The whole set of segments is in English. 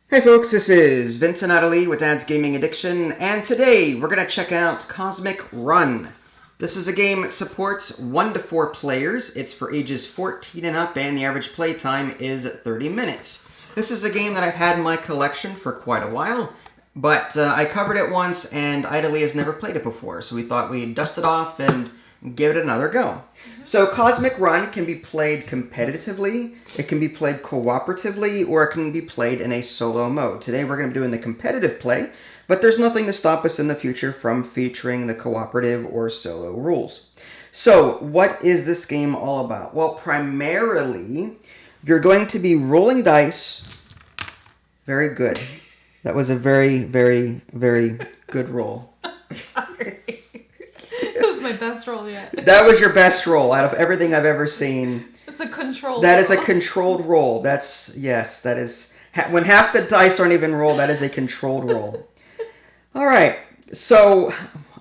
Hey folks, this is Vincent Adderley with Dad's Gaming Addiction, and today we're going to check out Cosmic Run. This is a game that supports 1 to 4 players. It's for ages 14 and up, and the average play time is 30 minutes. This is a game that I've had in my collection for quite a while, but I covered it once, and Adderley has never played it before, so we thought we'd dust it off and give it another go. So Cosmic Run can be played competitively, it can be played cooperatively, or it can be played in a solo mode. Today we're going to be doing the competitive play, but there's nothing to stop us in the future from featuring the cooperative or solo rules. So what is this game all about? Well, primarily, you're going to be rolling dice. Very good. That was a very, very, very good roll. Sorry. That was my best roll yet. That was your best roll out of everything I've ever seen. It's a controlled That roll. is a controlled roll. Yes, that is... When half the dice aren't even rolled, that is a controlled roll. All right, so...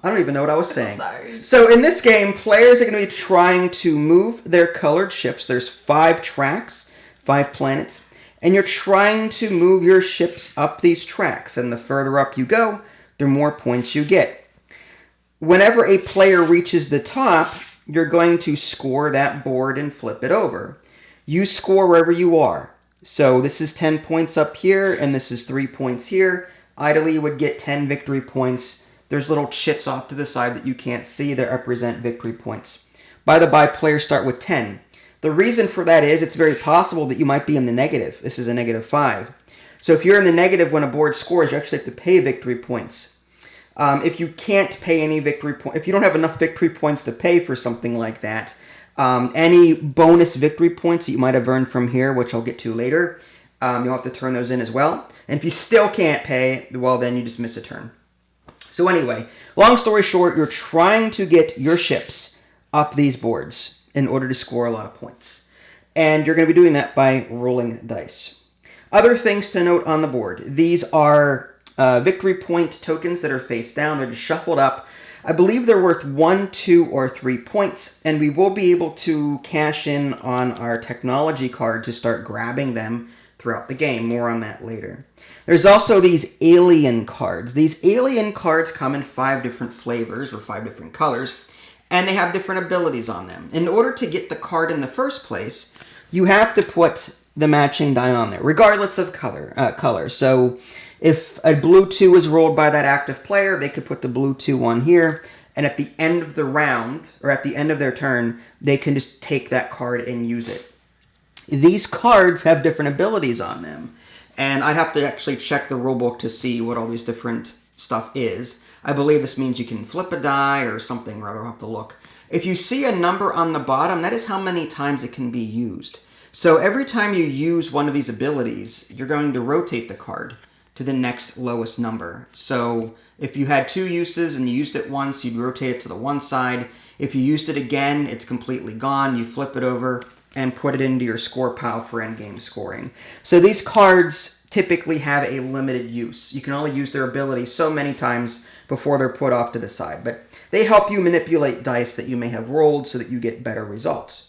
I don't even know what I was saying. Sorry. So in this game, players are going to be trying to move their colored ships. There's 5 tracks, 5 planets, and you're trying to move your ships up these tracks. And the further up you go, the more points you get. Whenever a player reaches the top, you're going to score that board and flip it over. You score wherever you are. So this is 10 points up here, and this is 3 points here. Ideally, you would get 10 victory points. There's little chits off to the side that you can't see that represent victory points. By the by, players start with 10. The reason for that is it's very possible that you might be in the negative. This is a -5. So if you're in the negative when a board scores, you actually have to pay victory points. If you can't pay any victory points, if you don't have enough victory points to pay for something like that, any bonus victory points that you might have earned from here, which I'll get to later, you'll have to turn those in as well. And if you still can't pay, well, then you just miss a turn. So anyway, long story short, you're trying to get your ships up these boards in order to score a lot of points. And you're going to be doing that by rolling dice. Other things to note on the board. These are victory point tokens that are face down. They're just shuffled up. I believe they're worth 1, 2, or 3 points, and we will be able to cash in on our technology card to start grabbing them throughout the game. More on that later. There's also these alien cards. These alien cards come in 5 different flavors or 5 different colors, and they have different abilities on them. In order to get the card in the first place, you have to put the matching die on there, regardless of color. So if a blue 2 is rolled by that active player, they could put the blue 2 on here, and at the end of the round, or at the end of their turn, they can just take that card and use it. These cards have different abilities on them, and I'd have to actually check the rulebook to see what all these different stuff is. I believe this means you can flip a die or something, rather. I'll have to look. If you see a number on the bottom, that is how many times it can be used. So every time you use one of these abilities, you're going to rotate the card to the next lowest number. So if you had 2 uses and you used it once, you'd rotate it to the one side. If you used it again, it's completely gone. You flip it over and put it into your score pile for endgame scoring. So these cards typically have a limited use. You can only use their ability so many times before they're put off to the side. But they help you manipulate dice that you may have rolled so that you get better results.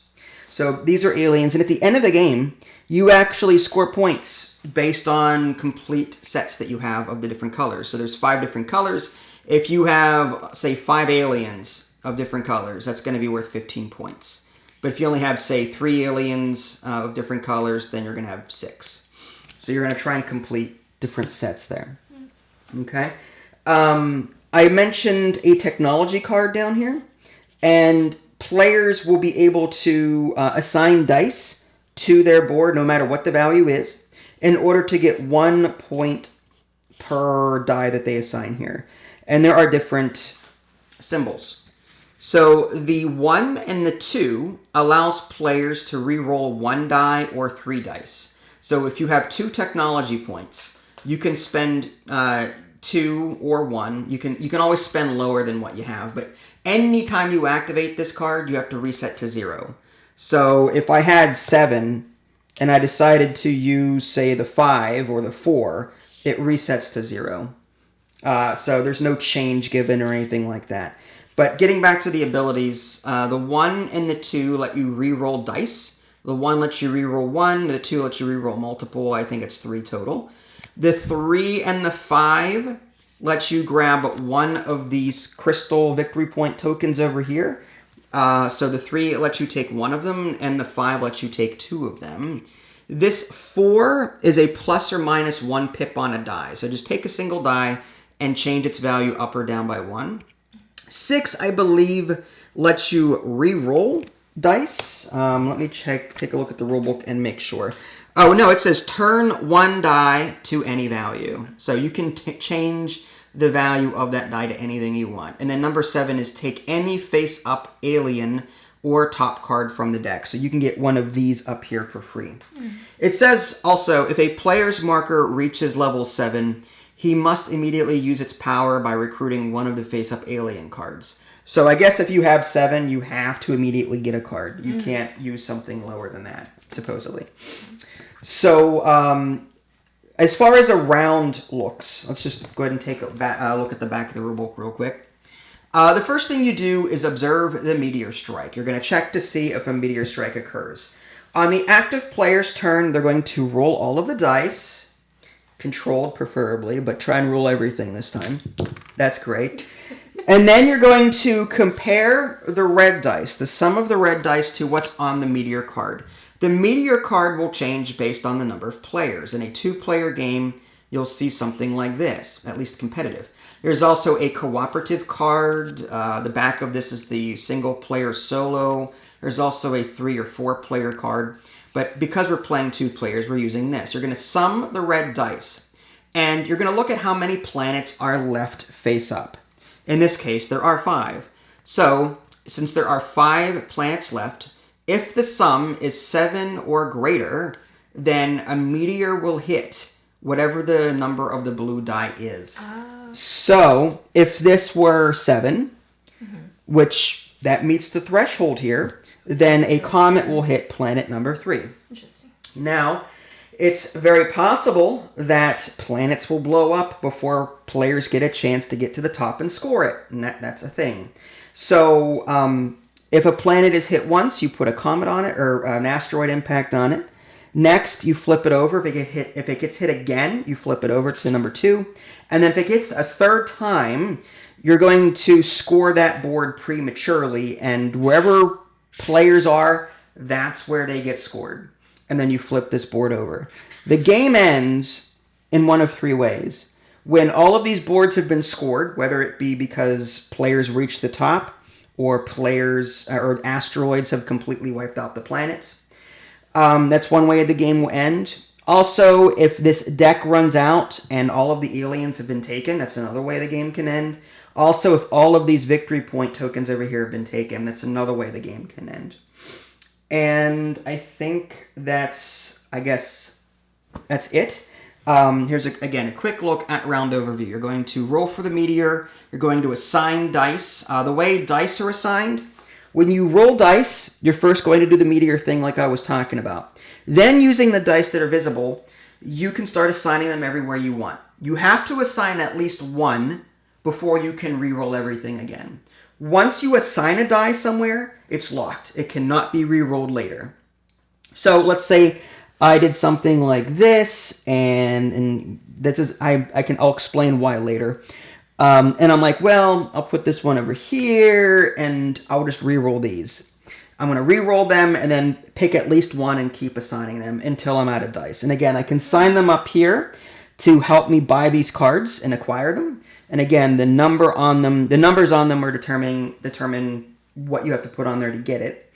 So these are aliens, and at the end of the game, you actually score points based on complete sets that you have of the different colors. So there's 5 different colors. If you have, say, 5 aliens of different colors, that's going to be worth 15 points. But if you only have, say, 3 aliens of different colors, then you're going to have 6. So you're going to try and complete different sets there. Okay? I mentioned a technology card down here, and players will be able to assign dice to their board, no matter what the value is, in order to get 1 point per die that they assign here. And there are different symbols. So the 1 and the 2 allows players to re-roll 1 die or 3 dice. So if you have 2 technology points, you can spend 2 or 1. You can always spend lower than what you have, but anytime you activate this card, you have to reset to 0. So if I had 7 and I decided to use, say, the 5 or the 4, it resets to 0. So there's no change given or anything like that. But getting back to the abilities, the 1 and the 2 let you re-roll dice. The 1 lets you re-roll 1, the 2 lets you re-roll multiple. I think it's 3 total. The 3 and the 5 lets you grab one of these crystal victory point tokens over here. So the 3 lets you take one of them, and the 5 lets you take 2 of them. This 4 is a plus or minus 1 pip on a die. So just take a single die and change its value up or down by 1. 6, I believe, lets you re-roll dice. Let me take a look at the rulebook and make sure. Oh, no, it says turn 1 die to any value. So you can change the value of that die to anything you want. And then number 7 is take any face-up alien or top card from the deck. So you can get one of these up here for free. It says also, if a player's marker reaches level 7, he must immediately use its power by recruiting one of the face-up alien cards. So I guess if you have 7, you have to immediately get a card. You can't use something lower than that, supposedly. So, as far as a round looks, let's just go ahead and take a look at the back of the rulebook real quick. The first thing you do is observe the meteor strike. You're going to check to see if a meteor strike occurs. On the active player's turn, they're going to roll all of the dice, controlled preferably, but try and roll everything this time. That's great. And then you're going to compare the red dice, the sum of the red dice, to what's on the meteor card. The meteor card will change based on the number of players. In a 2-player game, you'll see something like this, at least competitive. There's also a cooperative card. The back of this is the single-player solo. There's also a 3- or 4-player card. But because we're playing 2 players, we're using this. You're going to sum the red dice, and you're going to look at how many planets are left face up. In this case, there are 5. So, since there are 5 planets left, if the sum is 7 or greater, then a meteor will hit whatever the number of the blue die is. So, if this were 7, which that meets the threshold here, then a comet will hit planet number 3. Interesting. Now, it's very possible that planets will blow up before players get a chance to get to the top and score it. And that's a thing. So, if a planet is hit once, you put a comet on it or an asteroid impact on it. Next, you flip it over. If it gets hit again, you flip it over to number 2. And then if it gets a third time, you're going to score that board prematurely. And wherever players are, that's where they get scored. And then you flip this board over. The game ends in one of 3 ways. When all of these boards have been scored, whether it be because players reach the top, or players or asteroids have completely wiped out the planets. That's one way the game will end. Also, if this deck runs out and all of the aliens have been taken, that's another way the game can end. Also, if all of these victory point tokens over here have been taken, that's another way the game can end. And I think that's it. Here's, again, a quick look at round overview. You're going to roll for the meteor. You're going to assign dice. The way dice are assigned, when you roll dice, you're first going to do the meteor thing like I was talking about. Then, using the dice that are visible, you can start assigning them everywhere you want. You have to assign at least 1 before you can re-roll everything again. Once you assign a die somewhere, it's locked. It cannot be re-rolled later. So, let's say I did something like this, and this is I'll explain why later. And I'm like, well, I'll put this one over here, and I'll just re-roll these. I'm going to re-roll them, and then pick at least 1 and keep assigning them until I'm out of dice. And again, I can sign them up here to help me buy these cards and acquire them. And again, the numbers on them are determine what you have to put on there to get it.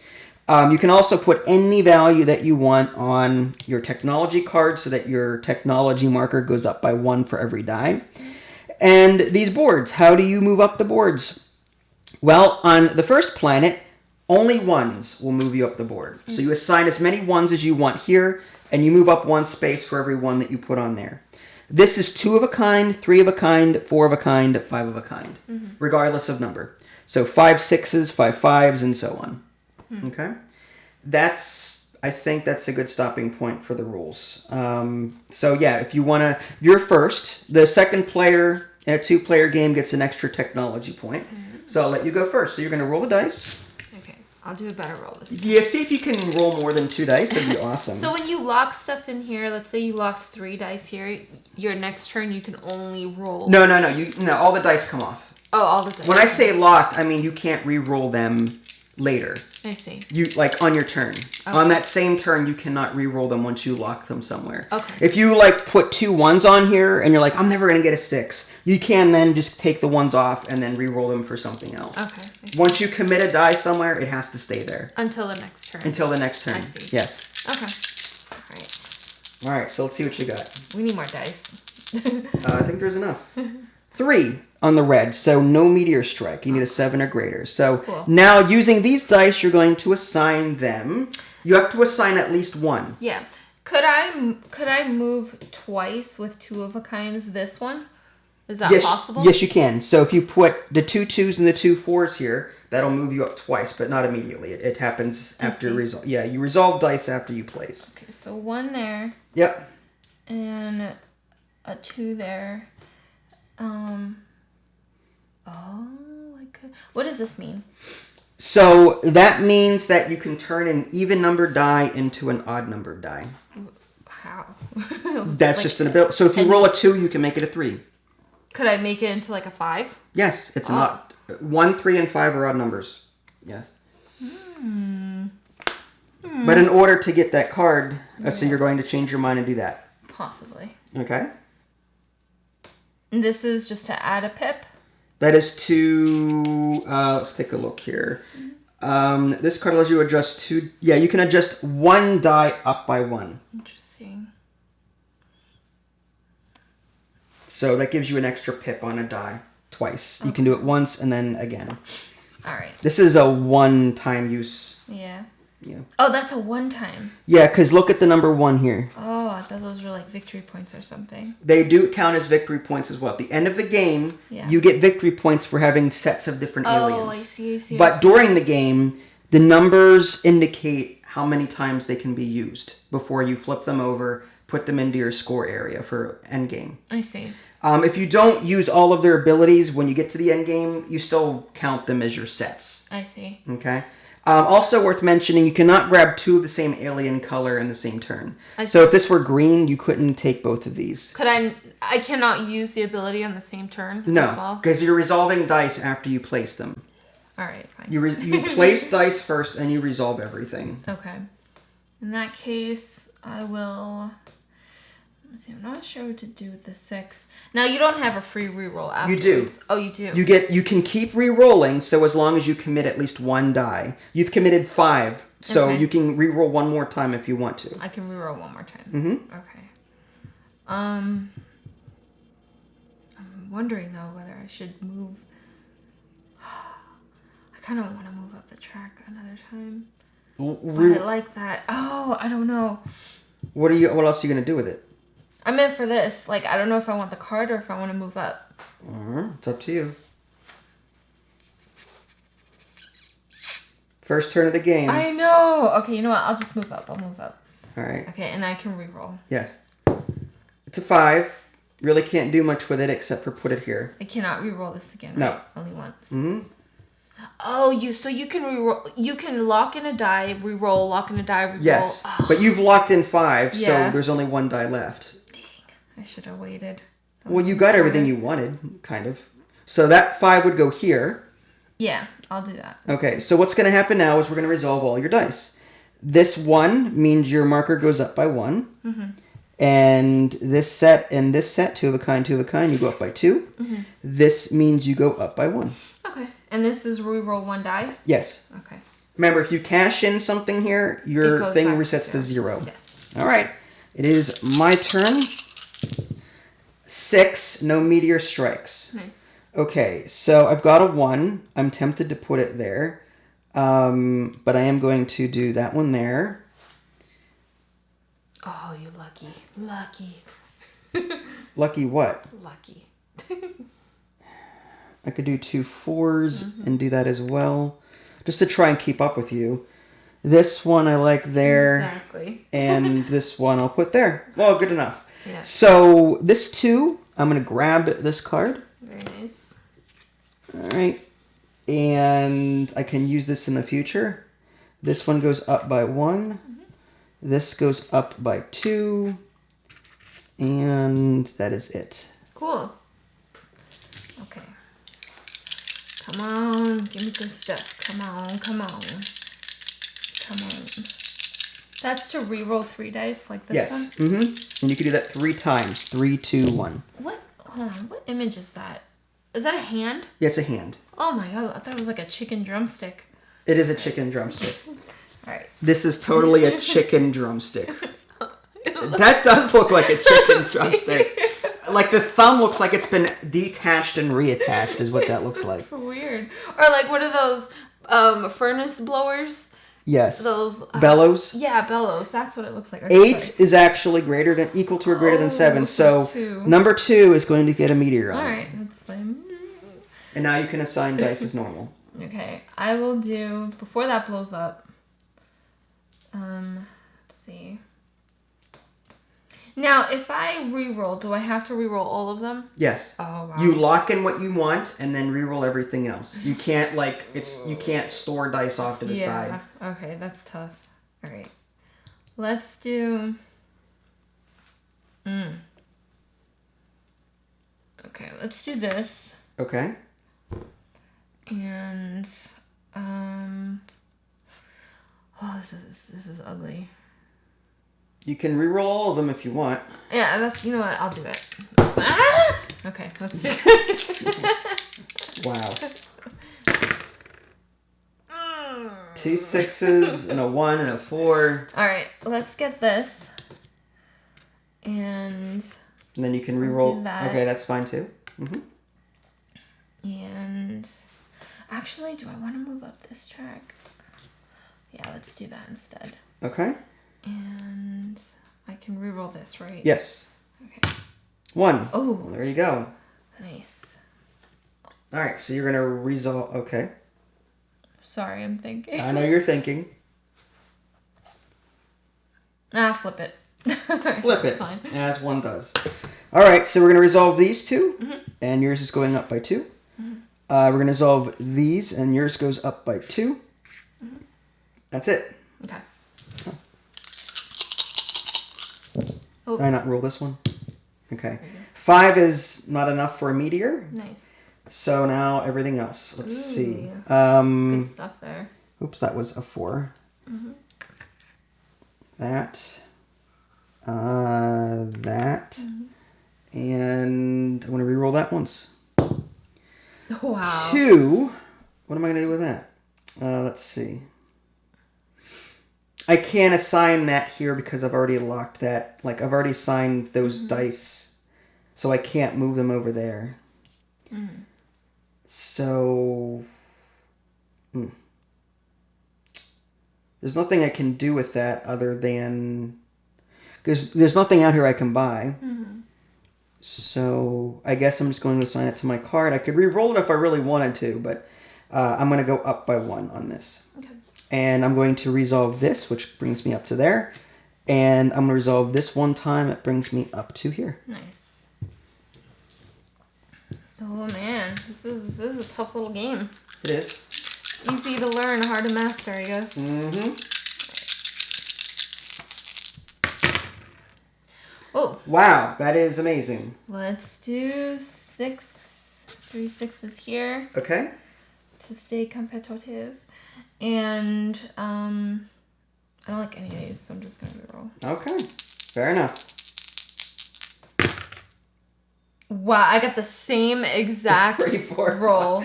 You can also put any value that you want on your technology card so that your technology marker goes up by 1 for every die. And these boards, how do you move up the boards? Well, on the first planet, only 1s will move you up the board. So you assign as many 1s as you want here, and you move up 1 space for every 1 that you put on there. This is 2 of a kind, 3 of a kind, 4 of a kind, 5 of a kind, regardless of number. So 5 6s, 5 5s, and so on. Okay? I think that's a good stopping point for the rules. So yeah, if you want to, you're first. The second player in a 2-player game gets an extra technology point. So I'll let you go first. So you're going to roll the dice. Okay. I'll do a better roll this time. Yeah, see if you can roll more than 2 dice. That'd be awesome. So when you lock stuff in here, let's say you locked 3 dice here, your next turn you can only roll. No. All the dice come off. Oh, all the dice. When I say locked, I mean you can't re-roll them later. I see. You like on your turn. Okay. On that same turn, you cannot re-roll them once you lock them somewhere. Okay. If you like put 2 1s on here and you're like, I'm never gonna get a 6, you can then just take the 1s off and then re-roll them for something else. Okay. Once you commit a die somewhere, it has to stay there. Until the next turn. Until the next turn. I see. Yes. Okay. All right. All right. So let's see what you got. We need more dice. I think there's enough. 3 on the red, so no meteor strike. You need a 7 or greater. So cool. Now using these dice, you're going to assign them. You have to assign at least 1. Yeah. Could I move twice with 2 of a kinds this one? Is that possible? Yes, you can. So if you put the 2 2s and the 2 4s here, that'll move you up twice, but not immediately. It happens after resolve. Yeah, you resolve dice after you place. Okay, so 1 there. Yep. And a 2 there. What does this mean? So that means that you can turn an even numbered die into an odd numbered die. How? That's just an ability. So if you roll a 2, you can make it a 3. Could I make it into like a 5? Yes, it's an odd. 1, 3, and 5 are odd numbers. Yes. But in order to get that card, so you're going to change your mind and do that. Possibly. Okay. And this is just to add a pip? That is to, let's take a look here. This card allows you to adjust 2, you can adjust 1 die up by 1. Interesting. So that gives you an extra pip on a die twice. Okay. You can do it once and then again. All right. This is a one-time use. Yeah. Yeah. Oh, that's a one-time. Yeah, because look at the number 1 here. Oh, I thought those were like victory points or something. They do count as victory points as well. At the end of the game, you get victory points for having sets of different aliens. Oh, I see. But during the game, the numbers indicate how many times they can be used before you flip them over, put them into your score area for endgame. I see. If you don't use all of their abilities when you get to the end game, you still count them as your sets. I see. Okay. Also worth mentioning, you cannot grab 2 of the same alien color in the same turn. So if this were green, you couldn't take both of these. Could I cannot use the ability on the same turn no, as well? because you're resolving dice after you place them. All right, fine. You place dice first and you resolve everything. Okay. In that case, I will... Let's see, I'm not sure what to do with the 6. Now, you don't have a free reroll afterwards. You do. Oh, you do? You can keep re-rolling, so as long as you commit at least 1 die. You've committed 5, so you can re-roll 1 more time if you want to. I can re-roll 1 more time. Mm-hmm. Okay. I'm wondering, though, whether I should move... I kind of want to move up the track another time. But I like that. Oh, I don't know. What else are you going to do with it? I meant for this. Like, I don't know if I want the card or if I want to move up. It's up to you. First turn of the game. I know. Okay, you know what? I'll just move up. I'll move up. All right. Okay, and I can re-roll. Yes. It's a 5. Really can't do much with it except for put it here. I cannot re-roll this again, right? No. Only once. Mm-hmm. Oh, so you can re-roll. You can lock in a die, re-roll, lock in a die, re-roll. Yes, but you've locked in 5, so Yeah. there's only 1 die left. Dang, I should have waited. Well, you got everything you wanted, kind of. So that 5 would go here. Yeah, I'll do that. Okay, so what's going to happen now is we're going to resolve all your dice. This 1 means your marker goes up by 1. Mm-hmm. And this set and this set, 2 of a kind, you go up by 2. Mm-hmm. This means you go up by 1. Okay, and this is re-roll 1 die? Yes. Okay. Remember, if you cash in something here, your thing resets to 0. Yes. All right. It is my turn. 6, no meteor strikes. Nice. Okay, so I've got a 1. I'm tempted to put it there. But I am going to do that one there. Oh, you lucky. Lucky. Lucky what? Lucky. I could do 2 4s and do that as well. Just to try and keep up with you. This one I like there. Exactly. And this one I'll put there. Well, good enough. Yeah. So this 2, I'm going to grab this card. Very nice. All right. And I can use this in the future. This one goes up by 1. This goes up by 2. And that is it. Cool. Okay. Come on, give me good stuff. Come on, come on. Come on. That's to re-roll 3 dice like this one? Yes. And you can do that 3 times. 3, 2, 1. What? Hold on. What image is that? Is that a hand? Yeah, it's a hand. Oh my god, I thought it was like a chicken drumstick. It is a chicken drumstick. Alright. This is totally a chicken drumstick. That does look like a chicken drumstick. Like the thumb looks like it's been detached and reattached is what that looks like. It's weird. Or like what are those furnace blowers? Yes. Those bellows? Yeah, bellows. That's what it looks like. Okay, 8 is actually equal to or greater than 7. So 2. number 2 is going to get a meteor on it. Alright, that's fine. And now you can assign dice as normal. Okay, I will do, before that blows up, let's see. Now, if I re-roll, do I have to re-roll all of them? Yes. Oh, wow. You lock in what you want and then re-roll everything else. You can't you can't store dice off to the side. Okay, that's tough. All right. Let's do Okay, let's do this. Okay. And this is ugly. You can re-roll all of them if you want. Yeah, that's, you know what, I'll do it. Ah! Okay, let's do it. Wow. 2 6s and a 1 and a 4. Alright, let's get this. And then you can re-roll. do that. Okay, that's fine too. And actually, do I want to move up this track? Yeah, let's do that instead. Okay. And I can re-roll this, right? Yes. Okay. 1. Oh. Well, there you go. Nice. All right, so you're going to resolve. Okay. Sorry, I'm thinking. I know you're thinking. Flip it. Flip it, Fine. as one does. All right, so we're going to resolve these 2, and yours is going up by 2. We're going to resolve these, and yours goes up by 2. That's it. Okay. Oh. Did I not roll this one? Okay. 5 is not enough for a meteor. Nice. So now everything else. Let's see. Good stuff there. Oops, that was a 4. That. That. And I'm going to re-roll that once. Wow. 2. What am I going to do with that? Let's see. I can't assign that here because I've already locked that. Like, I've already assigned those dice. So I can't move them over there. So... There's nothing I can do with that other than... Because there's nothing out here I can buy. So I guess I'm just going to assign it to my card. I could re-roll it if I really wanted to, but I'm going to go up by 1 on this. Okay. And I'm going to resolve this, which brings me up to there. And I'm going to resolve this one time. It brings me up to here. Nice. Oh man, this is a tough little game. It is. Easy to learn, hard to master, I guess. Oh. Wow, that is amazing. Let's do 6. 3 6s here. Okay. To stay competitive. And I don't like any of these, so I'm just gonna re-roll. Okay. Fair enough. Wow, I got the same exact 3, 4, roll.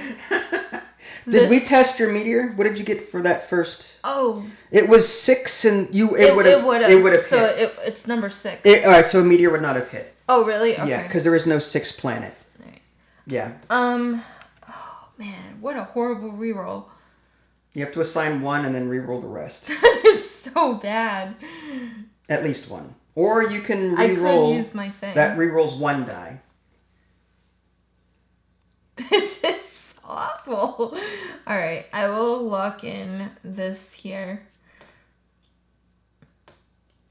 Did we test your meteor? What did you get for that first? Oh. It was 6 and it would have so hit. It's number 6. Alright, so a meteor would not have hit. Oh, really? Okay. Yeah, because there is no 6th planet. Right. Yeah. Oh man, what a horrible reroll. You have to assign 1 and then re-roll the rest. That is so bad. At least 1. Or you can I re-roll. could use my thing. That re-rolls 1 die. This is so awful. Alright, I will lock in this here.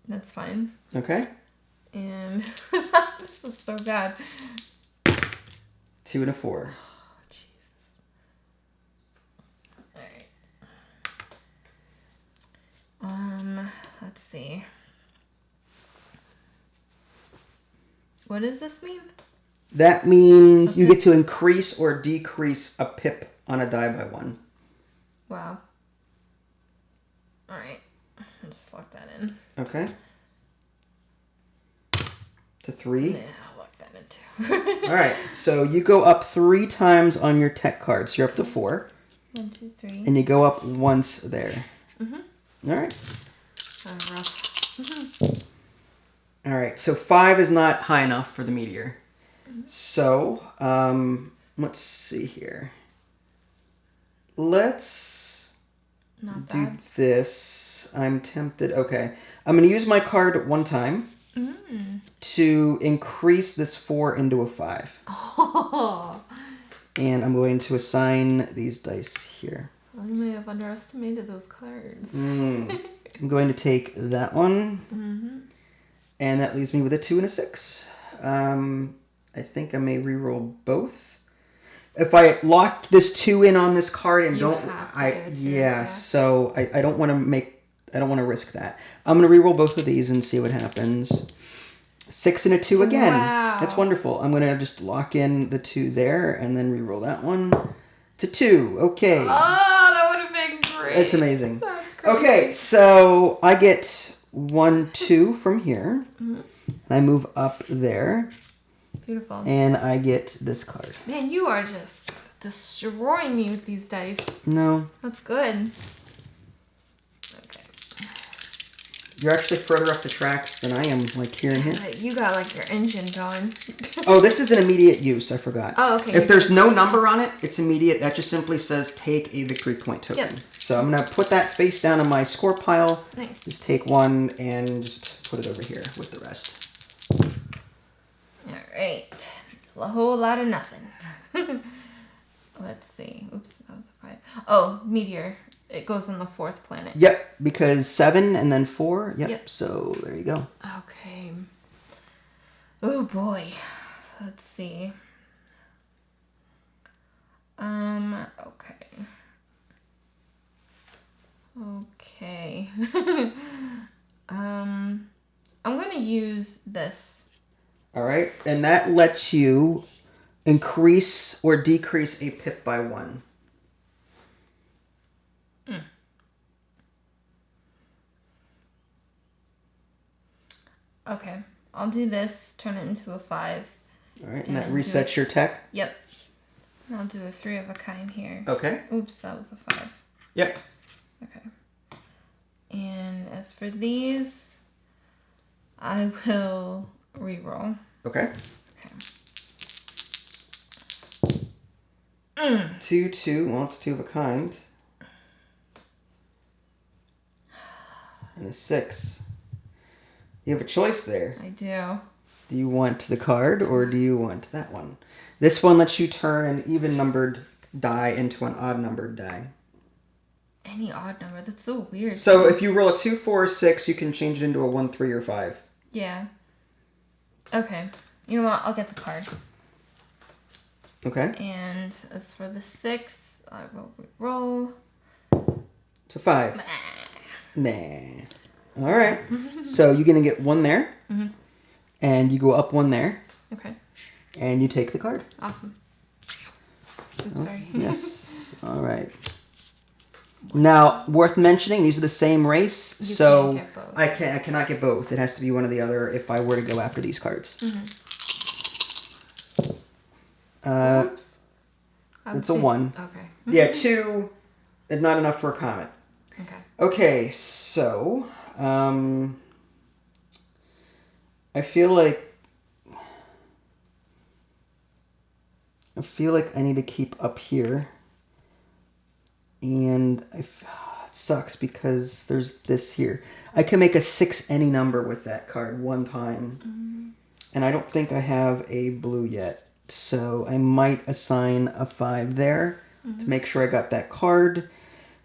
That's fine. Okay. And this is so bad. 2 and a 4. Let's see. What does this mean? That means you get to increase or decrease a pip on a die by 1. Wow. All right. I'll just lock that in. Okay. To 3. Yeah, I'll lock that in too. All right. So you go up 3 times on your tech cards. You're up to 4. 1, 2, 3. And you go up once there. Mm-hmm. All right. Rough. All right. So 5 is not high enough for the meteor. So let's see here. Let's Not do bad. this. I'm tempted. Okay. I'm going to use my card 1 time to increase this 4 into a 5. Oh. And I'm going to assign these dice here. I may have underestimated those cards. I'm going to take that one. Mm-hmm. And that leaves me with a 2 and a 6. I think I may reroll both. If I lock this 2 in on this card and You have to do it too, yeah, so I don't want to risk that. I'm gonna reroll both of these and see what happens. 6 and a 2 again. Wow. That's wonderful. I'm gonna just lock in the 2 there and then reroll that one. To 2. Okay. Oh, that would have been great. That's amazing. That's crazy. Okay, so I get 1, 2 from here. Mm-hmm. And I move up there. Beautiful. And I get this card. Man, you are just destroying me with these dice. No. That's good. Okay. You're actually further up the tracks than I am, like here and here. You got like your engine going. Oh, this is an immediate use. I forgot. Oh, okay. If there's no number on it, it's immediate. That just simply says take a victory point token. Yep. So I'm going to put that face down on my score pile. Nice. Just take 1 and just put it over here with the rest. Alright. A whole lot of nothing. Let's see. Oops, that was a 5. Oh, meteor. It goes on the 4th planet. Yep, because 7 and then 4. Yep. So there you go. Okay. Oh boy. Let's see. Okay. Okay. I'm gonna use this. All right. And that lets you increase or decrease a pip by 1. Okay. I'll do this, turn it into a 5. All right. And that And resets your tech. Yep. I'll do a 3 of a kind here. Okay. Oops, that was a 5. Yep. Okay. And as for these, I will reroll. Okay. Okay. 2, 2. Well, it's 2 of a kind. And a 6. You have a choice there. I do. Do you want the card or do you want that one? This one lets you turn an even numbered die into an odd numbered die. Any odd number. That's so weird. So if you roll a 2, 4, or 6, you can change it into a 1, 3, or 5. Yeah. Okay. You know what? I'll get the card. Okay. And as for the 6, I will roll. So 5. Nah. All right. So you're going to get 1 there. Mm-hmm. And you go up 1 there. Okay. And you take the card. Awesome. Oops, Oh, sorry. yes. All right. Now, worth mentioning, these are the same race, You so can't get both. I cannot get both. It has to be one or the other if I were to go after these cards. Oops. It's a 1. Okay. Yeah, 2 is not enough for a comet. Okay. Okay, so I feel like I need to keep up here. And it sucks because there's this here. I can make a 6 any number with that card 1 time. And I don't think I have a blue yet. So I might assign a 5 there to make sure I got that card.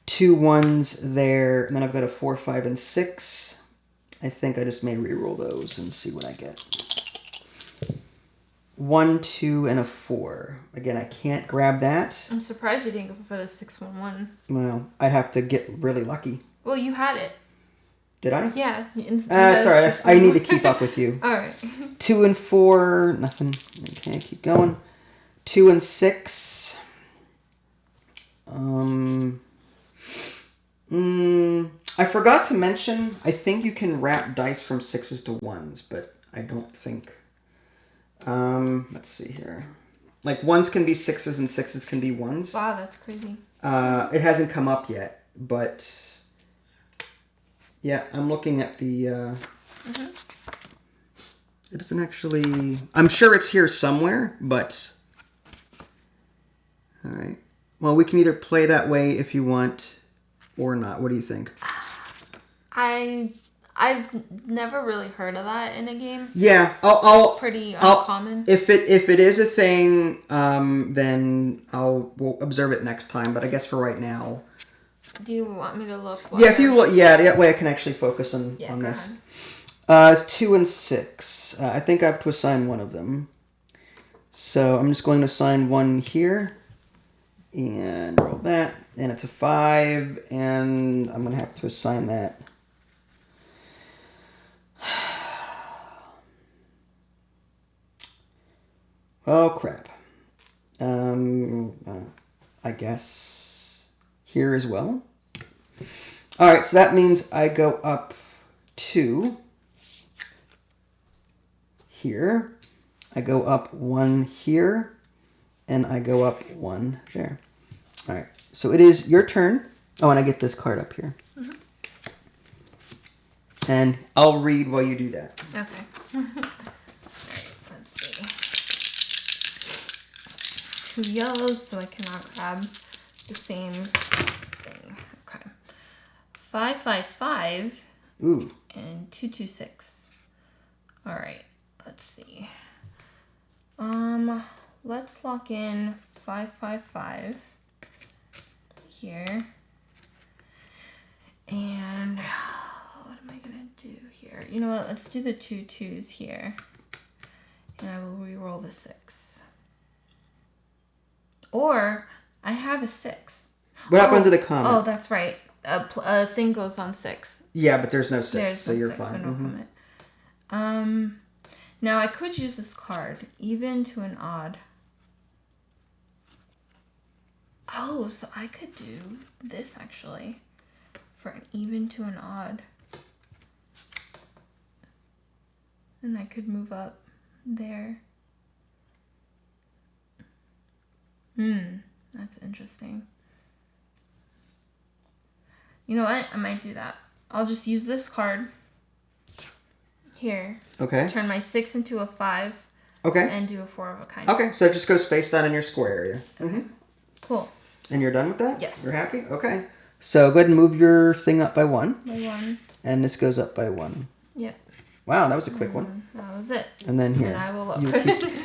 2 1s there. And then I've got a 4, 5, and 6. I think I just may reroll those and see what I get. 1, 2, and a 4. Again, I can't grab that. I'm surprised you didn't go for the 611. Well, I'd have to get really lucky. Well, you had it. Did I? Yeah. Sorry, I need to keep up with you. All right. 2 and 4, nothing. Okay, keep going. 2 and 6. I forgot to mention, I think you can wrap dice from 6s to 1s, but I don't think. Let's see here. Like 1s can be 6s and 6s can be 1s. Wow, that's crazy. It hasn't come up yet, but yeah, I'm looking at the. It doesn't actually. I'm sure it's here somewhere, but. All right. Well, we can either play that way if you want, or not. What do you think? I've never really heard of that in a game. Yeah, It's pretty uncommon. If it is a thing, then we'll observe it next time. But I guess for right now. Do you want me to look? Yeah, if you look, that way I can actually focus on this. It's 2 and 6. I think I have to assign one of them. So I'm just going to assign one here, and roll that, and it's a 5, and I'm gonna have to assign that. Oh crap. I guess here as well. All right, so that means I go up 2 here. I go up 1 here, and I go up 1 there. All right, so it is your turn. Oh, and I get this card up here. Mm-hmm. And I'll read while you do that. Okay. All right, let's see. 2 yellows, so I cannot grab the same thing. Okay. 5, 5, 5. Ooh. And 2, 2, 6. All right. Let's see. Let's lock in 5, 5, 5 here. And what am I gonna do here? You know what? Let's do the 2 2s here, and I will re-roll the 6. Or I have a 6. What happened to the comment? Oh, that's right. A thing goes on 6. Yeah, but there's no 6, so you're fine. So no comment. Now I could use this card, even to an odd. Oh, so I could do this actually, for an even to an odd. And I could move up there. That's interesting. You know what? I might do that. I'll just use this card here. Okay. Turn my 6 into a 5. Okay. And do a 4 of a kind. Okay, so it just goes face down in your square area. Okay. Mm-hmm. Cool. And you're done with that? Yes. You're happy? Okay. So go ahead and move your thing up by 1. By 1. And this goes up by 1. Yep. Wow, that was a quick one. That was it. And then here. And I will look.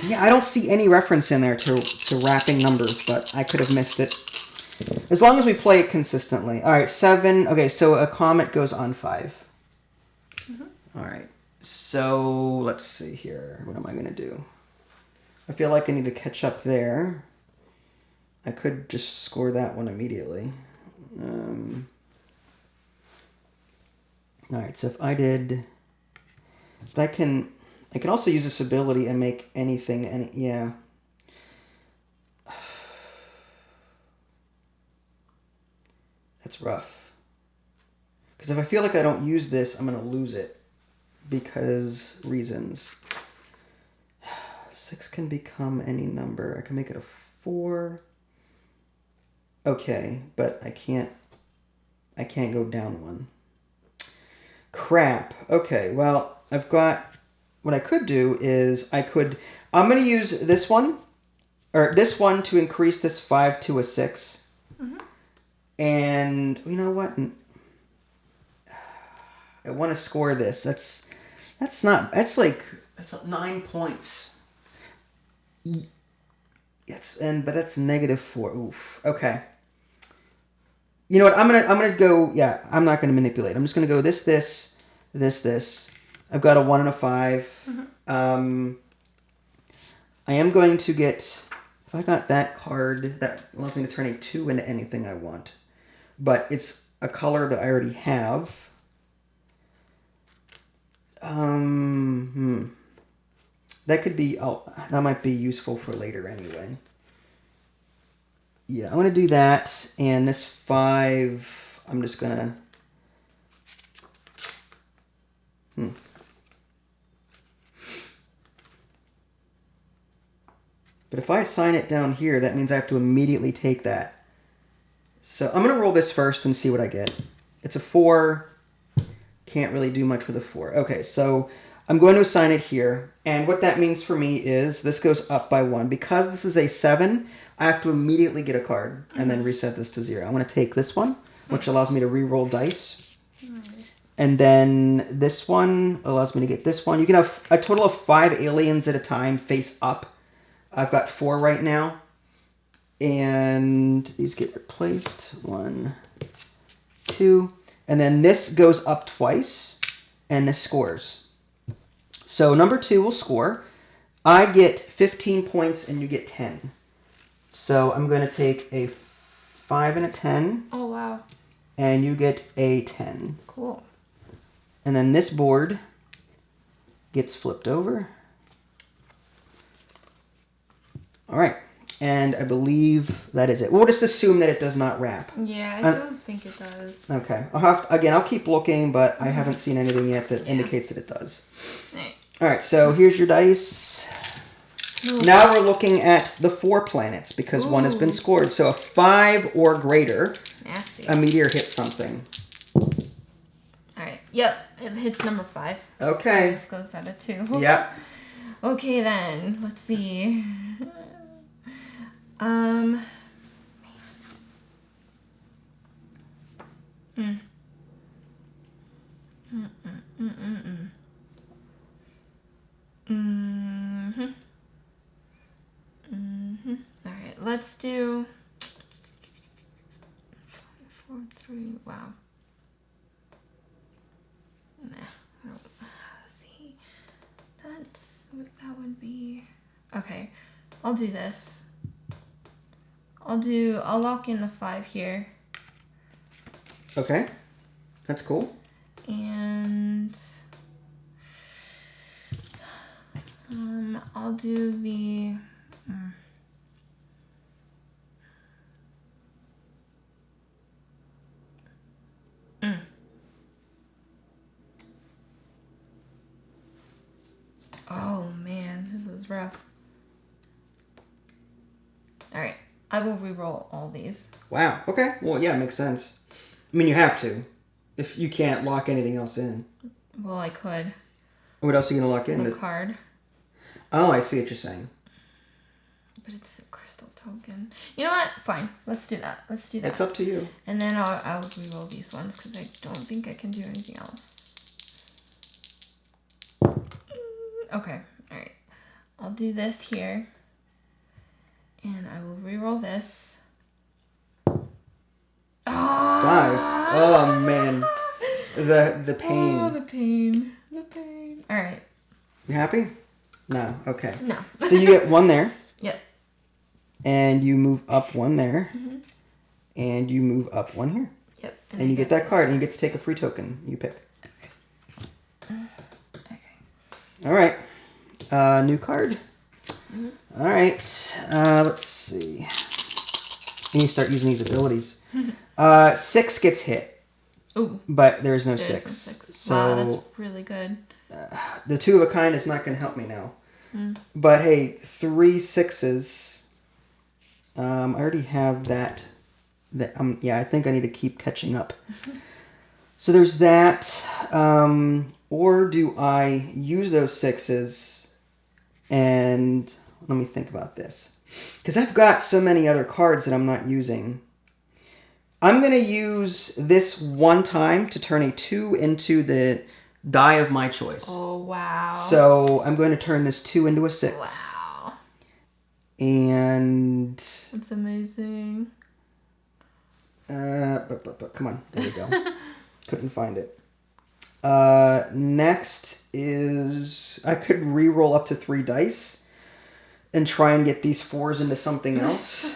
Yeah, I don't see any reference in there to wrapping numbers, but I could have missed it. As long as we play it consistently. All right, 7. Okay, so a comet goes on 5. Mm-hmm. All right. So let's see here. What am I going to do? I feel like I need to catch up there. I could just score that one immediately. All right, so if I did... But I can also use this ability and make anything, yeah. That's rough. Because if I feel like I don't use this, I'm going to lose it. Because reasons. 6 can become any number. I can make it a 4. Okay, but I can't go down 1. Crap. Okay, well, I've got... What I could do is I'm going to use this one, or this one to increase this 5 to a 6. Mm-hmm. And you know what? I want to score this. That's 9 points. Yes, but that's -4. Oof. Okay. You know what? I'm gonna go. Yeah, I'm not gonna manipulate. I'm just gonna go this. I've got a 1 and a 5. Mm-hmm. I am going to get. If I got that card, that allows me to turn a 2 into anything I want. But it's a color that I already have. That could be, that might be useful for later anyway. Yeah, I'm going to do that. And this 5, I'm just going to... But if I assign it down here, that means I have to immediately take that. So I'm going to roll this first and see what I get. It's a 4. Can't really do much with a 4. Okay, so I'm going to assign it here. And what that means for me is this goes up by 1. Because this is a 7, I have to immediately get a card and then reset this to 0. I'm going to take this one, which allows me to re-roll dice. Nice. And then this one allows me to get this one. You can have a total of 5 aliens at a time face up. I've got 4 right now. And these get replaced. 1, 2. And then this goes up twice. And this scores. So number 2 will score. I get 15 points and you get 10. So I'm going to take a 5 and a 10. Oh, wow. And you get a 10. Cool. And then this board gets flipped over. All right. And I believe that is it. We'll just assume that it does not wrap. Yeah, I don't think it does. Okay. I'll keep looking, but I haven't seen anything yet that indicates that it does. All right. So here's your dice. No. Now we're looking at the 4 planets because 1 has been scored. So a 5 or greater, Nasty. a meteor hits something. Alright, yep, it hits number 5. Okay. This goes out of 2. Yep. Okay then, let's see. Alright, let's do 4, 3, wow. Nah, I don't see. That's what that would be. Okay, I'll do this. I'll lock in the 5 here. Okay. That's cool. And I'll do the Oh man, this is rough. Alright, I will re-roll all these. Wow. Okay. Well, yeah, it makes sense. I mean, you have to. If you can't lock anything else in. Well, I could. What else are you going to lock in? The card. Oh, I see what you're saying. But it's a crystal token. You know what? Fine. Let's do that. Let's do that. It's up to you. And then I'll re-roll these ones because I don't think I can do anything else. Okay. All right. I'll do this here. And I will re-roll this. 5. Oh, man. The pain. Oh, the pain. The pain. All right. You happy? No. Okay. No. So you get 1 there. Yep. And you move up 1 there. Mm-hmm. And you move up 1 here. Yep. And you get that card, and you get to take a free token. You pick. Okay. All right. New card. Mm-hmm. All right. Let's see. And you start using these abilities. 6 gets hit. Ooh. But there's no There's 6. no 6. So Wow, that's really good. the 2 of a kind is not going to help me now. Mm. But hey, 3 6s. I already have that. Yeah, I think I need to keep catching up. So there's that. Or do I use those 6s and let me think about this. Because I've got so many other cards that I'm not using. I'm going to use this 1 time to turn a 2 into the die of my choice. Oh, wow. So I'm going to turn this 2 into a 6. Wow. And... That's amazing. But come on. There we go. Couldn't find it. Next is... I could re-roll up to 3 dice and try and get these 4s into something else.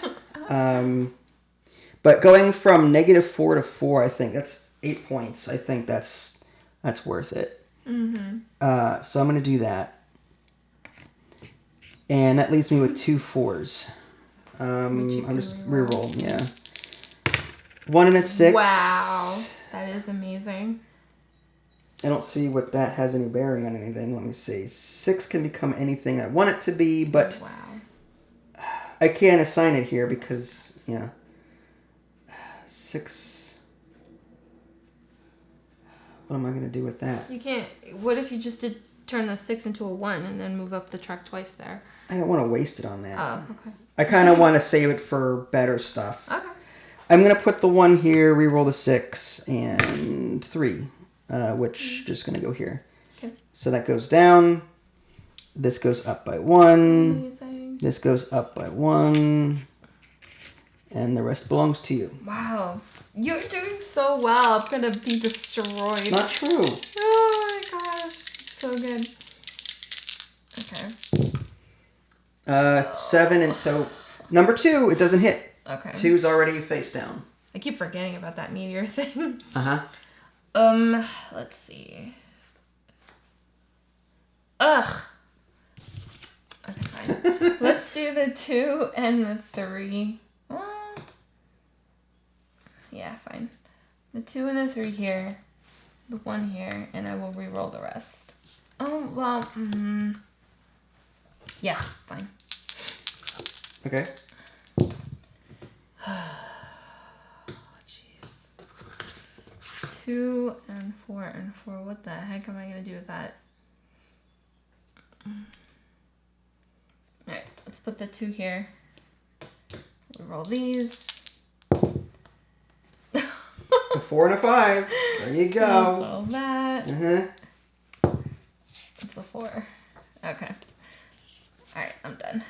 But going from -4 to 4, I think that's 8 points. I think that's worth it. So I'm going to do that. And that leaves me with 2 4s. I'm just reroll, yeah. 1 and a 6. Wow. That is amazing. I don't see what that has any bearing on anything. Let me see. 6 can become anything I want it to be, but wow. I can't assign it here because, yeah. 6. What am I going to do with that? You can't. What if you just did turn the 6 into a 1 and then move up the track twice there? I don't want to waste it on that. Oh, okay. I kind of want to save it for better stuff. Okay. I'm going to put the 1 here, reroll the 6, and 3, which just going to go here. Okay. So that goes down. This goes up by 1. Amazing. This goes up by 1. And the rest belongs to you. Wow. You're doing so well. I'm going to be destroyed. Not true. Oh my gosh. So good. Okay. 7, and so number 2, it doesn't hit. Okay. 2's already face down. I keep forgetting about that meteor thing. Uh-huh. Let's see. Ugh. Okay, fine. Let's do the 2 and the 3. Yeah, fine. The 2 and the 3 here. The 1 here, and I will re-roll the rest. Oh, well, yeah, fine. Okay. Jeez. 2 and 4 and 4. What the heck am I going to do with that? Alright, let's put the 2 here. We roll these. A 4 and a 5. There you go. Let's roll that. Uh-huh. It's a 4. Okay. Alright, I'm done.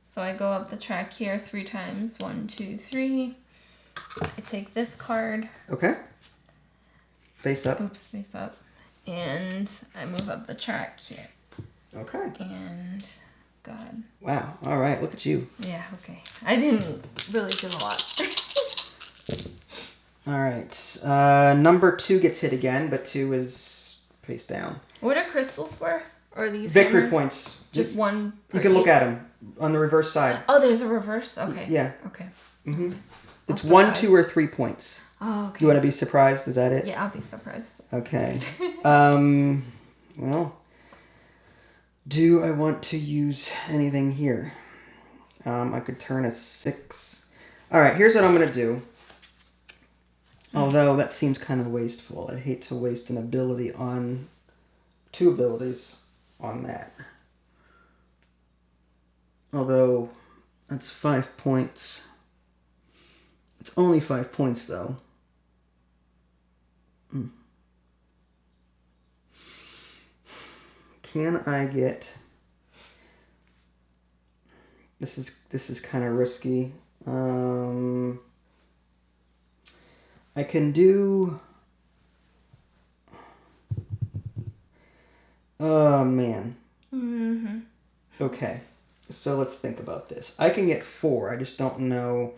So I go up the track here 3 times. 1, 2, 3. I take this card. Okay. Face up. Oops, face up. And I move up the track here. Okay. And God. Wow. All right. Look at you. Yeah, okay. I didn't really do a lot. All right. Number 2 gets hit again, but 2 is face down. What are crystals worth? Or are these Victory hammers? Points. Just one. You can look at them on the reverse side. Oh, there's a reverse? Okay. Yeah. Okay. Mm-hmm. It's I'm 1, surprised. 2, or 3 points. Oh, okay. You want to be surprised? Is that it? Yeah, I'll be surprised. Okay. Well, do I want to use anything here? I could turn a 6. All right, here's what I'm going to do. Although that seems kind of wasteful. I'd hate to waste an ability on 2 abilities on that. Although that's 5 points. It's only 5 points though. Can I get... This is kind of risky. I can do... Oh, man. Mm-hmm. Okay. So let's think about this. I can get 4. I just don't know.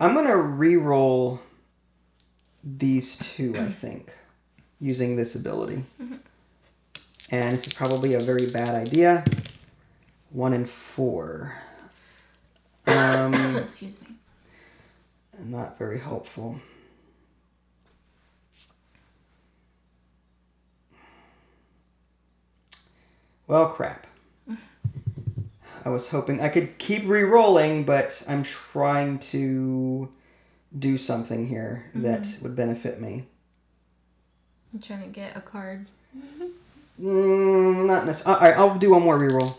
I'm going to re-roll these 2, I think, using this ability. Mm-hmm. And this is probably a very bad idea. 1 and 4. Excuse me. Not very helpful. Well, crap. I was hoping I could keep re-rolling, but I'm trying to do something here that would benefit me. I'm trying to get a card. Not necessarily. All right, I'll do one more re-roll.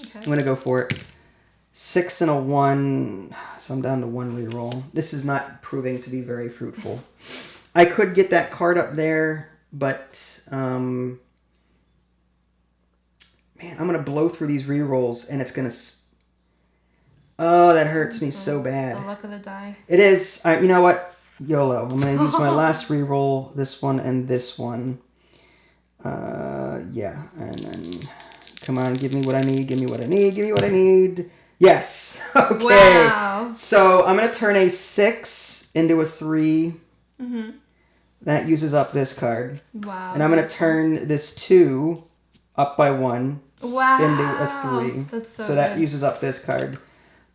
Okay. I'm going to go for it. 6 and a 1, so I'm down to 1 re-roll. This is not proving to be very fruitful. I could get that card up there, but... Man, I'm going to blow through these re-rolls, and it's going to... Oh, that hurts me so bad. The luck of the die. It is. You know what? YOLO. I'm going to use my last re-roll, this one and this one. Yeah, and then... Come on, give me what I need, give me what I need, give me what I need. Yes! Okay. Wow. So, I'm going to turn a 6 into a 3. Mm-hmm. That uses up this card. Wow. And I'm going to turn this 2 up by 1 wow. into a 3. That's so So that good. uses up this card.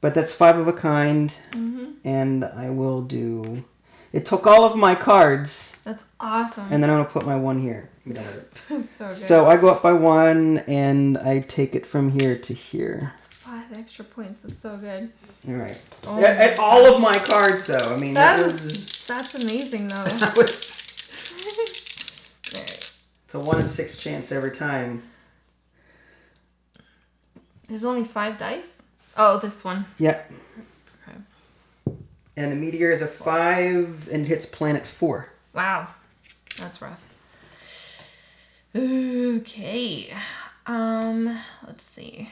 But that's 5 of a kind. Mm-hmm. And I will do... It took all of my cards. That's awesome. And then I'm going to put my 1 here. I'm done with it. So good. So I go up by 1, and I take it from here to here. That's 5 extra points. That's so good. All right. Oh At all of my cards, though. I mean, that's amazing, though. that was... Alright. It's a 1 in 6 chance every time. There's only 5 dice? Oh, this one. Yep. Okay. And the meteor is a 5 and hits planet 4. Wow. That's rough. Okay. Let's see.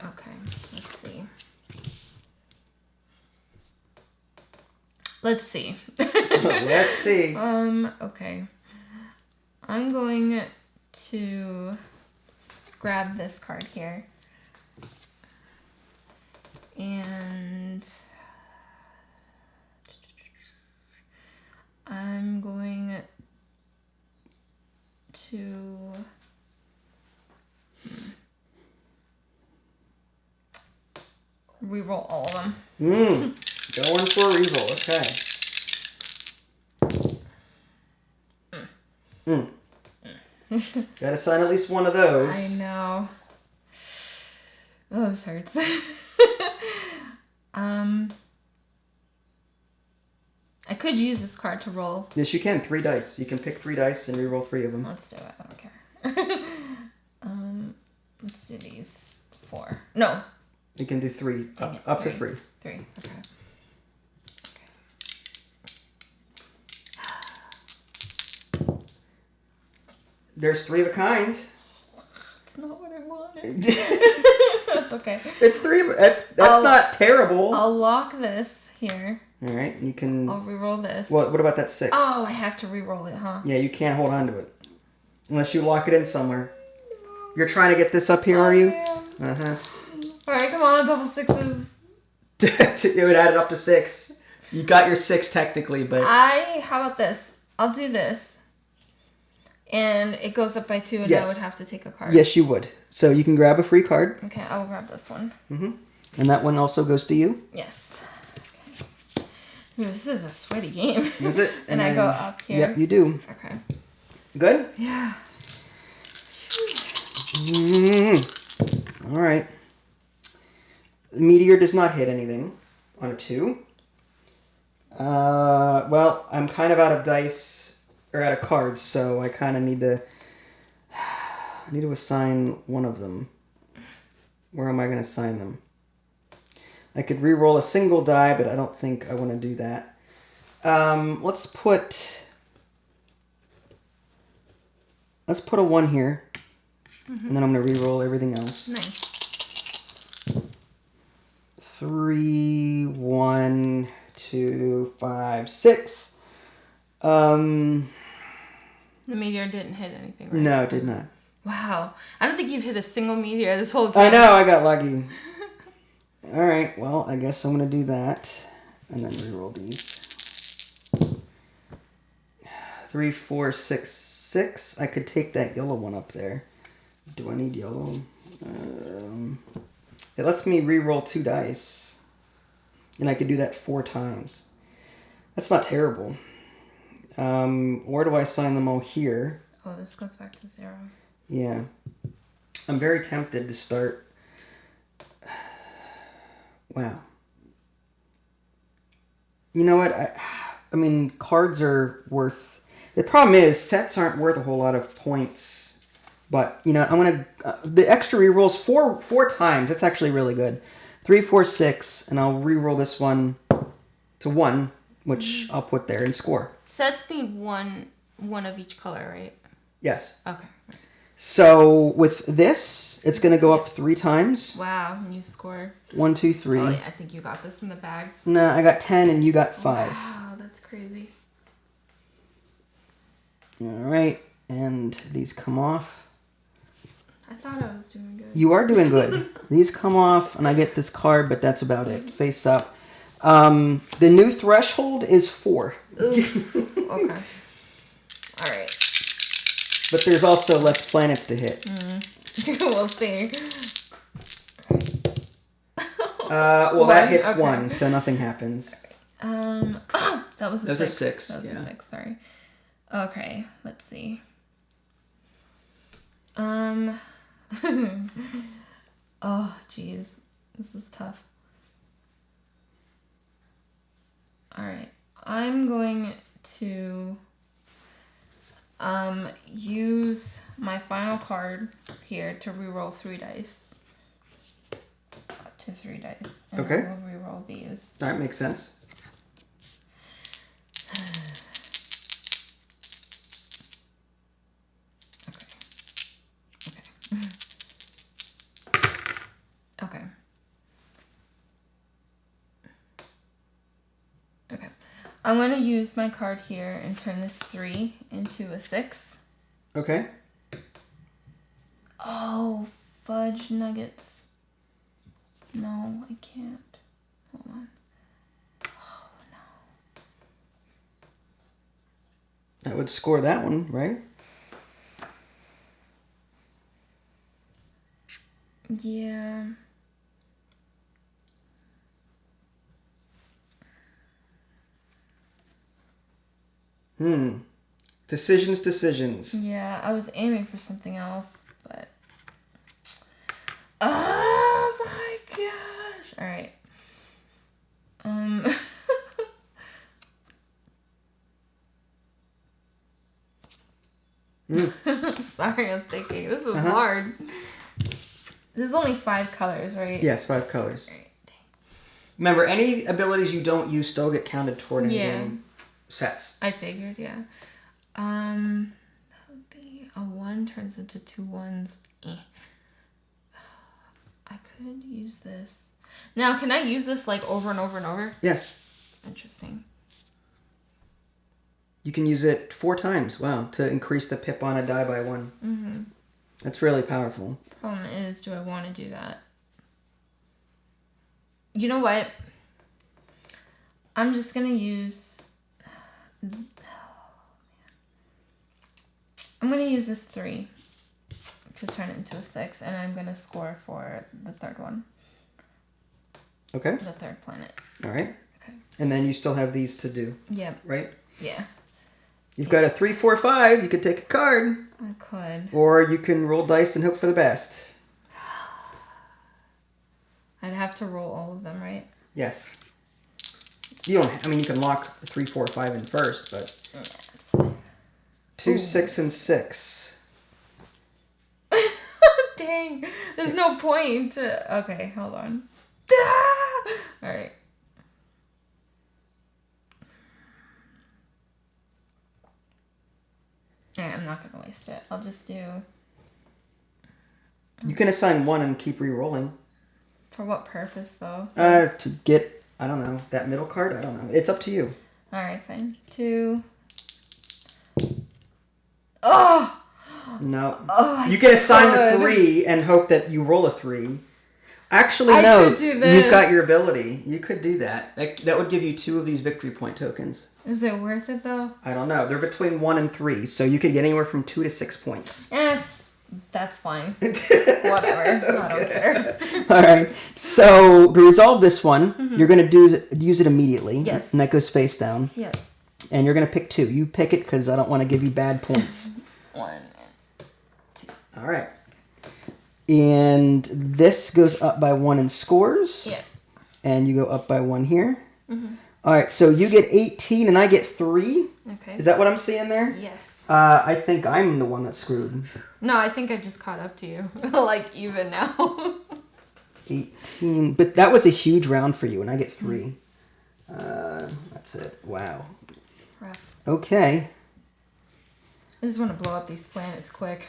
Okay, let's see. Let's see. Let's see. Okay. I'm going to grab this card here. And I'm going to reroll all of them. Going for a reroll. Okay. Gotta sign at least one of those. I know. Oh, this hurts. I could use this card to roll. Yes, you can. 3 dice. You can pick 3 dice and reroll 3 of them. Let's do it. I don't care. Let's do these 4. No. You can do 3. Up to 3. 3. Okay. There's 3 of a kind. That's not what I wanted. That's okay. It's 3. That's not terrible. I'll lock this here. All right, you can. I'll reroll this. What about that 6? Oh, I have to reroll it, huh? Yeah, you can't hold on to it unless you lock it in somewhere. You're trying to get this up here, are you? Uh huh. All right, come on, double 6s. It would add it up to 6. You got your 6 technically, but How about this? I'll do this. And it goes up by 2, and I would have to take a card. Yes, you would. So you can grab a free card. Okay, I will grab this one. And that one also goes to you. Yes. Okay. Ooh, this is a sweaty game. Is it? And I go up here. Yep, you do. Okay. Good? Yeah. All right. The meteor does not hit anything on a 2. Well, I'm kind of out of dice, or out of cards, so I kind of need to assign one of them. Where am I going to assign them? I could re-roll a single die, but I don't think I want to do that. Let's put a 1 here. And then I'm going to re-roll everything else. Nice. 3, 1, 2, 5, 6. The meteor didn't hit anything, right? No, it did not. Wow. I don't think you've hit a single meteor this whole game. I know, I got lucky. Alright, well, I guess I'm going to do that. And then re-roll these. 3, 4, 6, 6. I could take that yellow one up there. Do I need yellow? It lets me re-roll 2 dice. And I could do that 4 times. That's not terrible. Where do I assign them all here? Oh, this goes back to 0. Yeah. I'm very tempted to start... Wow. You know what? I mean, cards are worth... The problem is, sets aren't worth a whole lot of points. But, you know, I'm going to... the extra rerolls 4 times. That's actually really good. 3, 4, 6. And I'll reroll this one to 1, which I'll put there and score. Sets mean one of each color, right? Yes. Okay. So, with this, it's going to go up 3 times. Wow, and you score. 1, 2, 3. Oh, yeah, I think you got this in the bag. No, I got 10 and you got 5. Wow, that's crazy. Alright, and these come off. I thought I was doing good. You are doing good. These come off, and I get this card, but that's about it. Face up. The new threshold is 4. Oof. Okay. All right. But there's also less planets to hit. We'll see. Well, that hits Okay. 1, so nothing happens. That was a 6. That was a 6. That was yeah. a 6, sorry. Okay, let's see. Oh, jeez. This is tough. Alright. I'm going to use my final card here to reroll 3 dice. Up to 3 dice. And Okay. I will reroll these. That makes sense. Okay. Okay. I'm going to use my card here and turn this 3 into a 6. Okay. Oh, fudge nuggets. No, I can't. Hold on. Oh, no. That would score that one, right? Yeah. Decisions. Yeah, I was aiming for something else, but... Oh my gosh! Alright. Sorry, I'm thinking. This is hard. This is only 5 colors, right? Yes, 5 colors. Alright, dang. Remember, any abilities you don't use still get counted toward any Yeah. game sets. I figured, yeah. That would be a 1 turns into 2 ones. I could use this. Now, can I use this like over and over and over? Yes. Interesting. You can use it 4 times, wow, to increase the pip on a die by 1. Mm-hmm. That's really powerful. Problem is, do I want to do that? You know what? I'm just going to use... I'm going to use this 3 to turn it into a 6, and I'm going to score for the 3rd one. Okay. The 3rd planet. All right. Okay. And then you still have these to do, Yep. right? Yeah. You've got a 3, 4, 5. You could take a card. I could. Or you can roll dice and hope for the best. I'd have to roll all of them, right? Yes. You don't. I mean, you can lock the 3, 4, 5 in first, but Yeah, that's fine. 2, Ooh. 6, and 6. Dang. There's no point. Okay, hold on. All right. Alright, I'm not gonna waste it. I'll just do... You can assign 1 and keep re-rolling. For what purpose, though? To get, I don't know, that middle card? I don't know. It's up to you. Alright, fine. 2. Oh! No. Oh, You can assign could. the 3 and hope that you roll a 3. Actually, I no. could do this. You've got your ability. You could do that. That would give you 2 of these victory point tokens. Is it worth it, though? I don't know. They're between 1 and 3, so you could get anywhere from 2 to 6 points. Yes, that's fine. Whatever. I don't care. All right. So to resolve this one, you're going to use it immediately. Yes. And that goes face down. Yeah. And you're going to pick 2. You pick it because I don't want to give you bad points. 1 and 2. All right. And this goes up by 1 in scores. Yeah. And you go up by 1 here. Mm-hmm. All right. So you get 18 and I get 3. Okay. Is that what I'm seeing there? Yes. I think I'm the one that's screwed. No, I think I just caught up to you. Like, even now. 18. But that was a huge round for you, and I get 3. That's it. Wow. Rough. Okay. I just want to blow up these planets quick.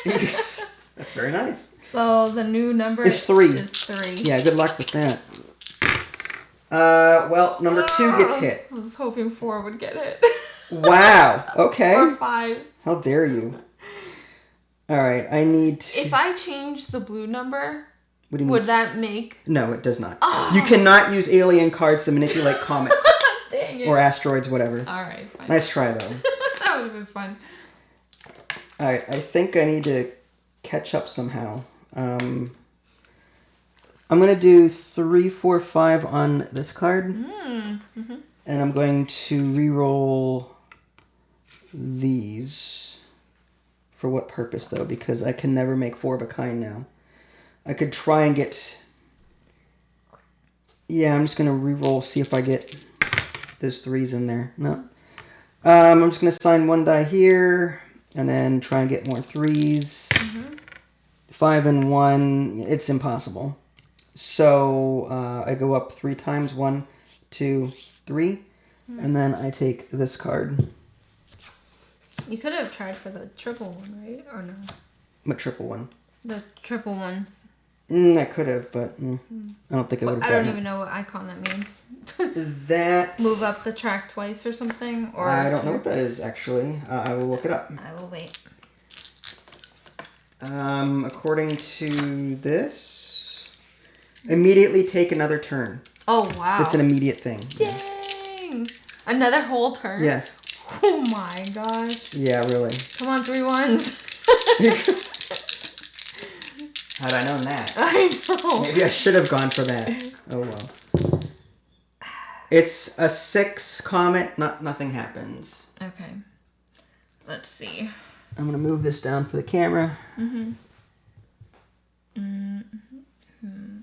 That's very nice. So, the new number It's 3. is 3. Yeah, good luck with that. Well, number 2 gets hit. I was hoping 4 would get it. Wow. Okay. Or 5. How dare you? All right, I need to... If I change the blue number, What do you mean? Would that make... No, it does not. Oh. You cannot use alien cards to manipulate comets. Dang it. Or asteroids, whatever. Alright, fine. Nice try, though. That would have been fun. Alright, I think I need to catch up somehow. I'm going to do 3, 4, 5 on this card. Mm-hmm. And I'm going to re-roll these. For what purpose, though? Because I can never make 4 of a kind now. I could try and get... Yeah, I'm just going to re-roll, see if I get those 3s in there. No. I'm just going to assign 1 die here, and then try and get more 3s. Mm-hmm. 5 and 1, it's impossible. So I go up 3 times, 1, 2, 3, and then I take this card. You could have tried for the triple one, right? Or no? What triple one? The triple ones. I could have, but I don't think I would have. I don't even know what icon that means. That... Move up the track twice or something? Or I don't know what that is, actually. I will look it up. I will wait. According to this, immediately take another turn. Oh, wow. It's an immediate thing. Dang! Another whole turn? Yes. Oh my gosh. Yeah, really. Come on, 3 1s. Had I known that. I know. Maybe I should have gone for that. Oh well. It's a 6 comet. Nothing happens. Okay. Let's see. I'm gonna move this down for the camera. Mm-hmm. Mm-hmm.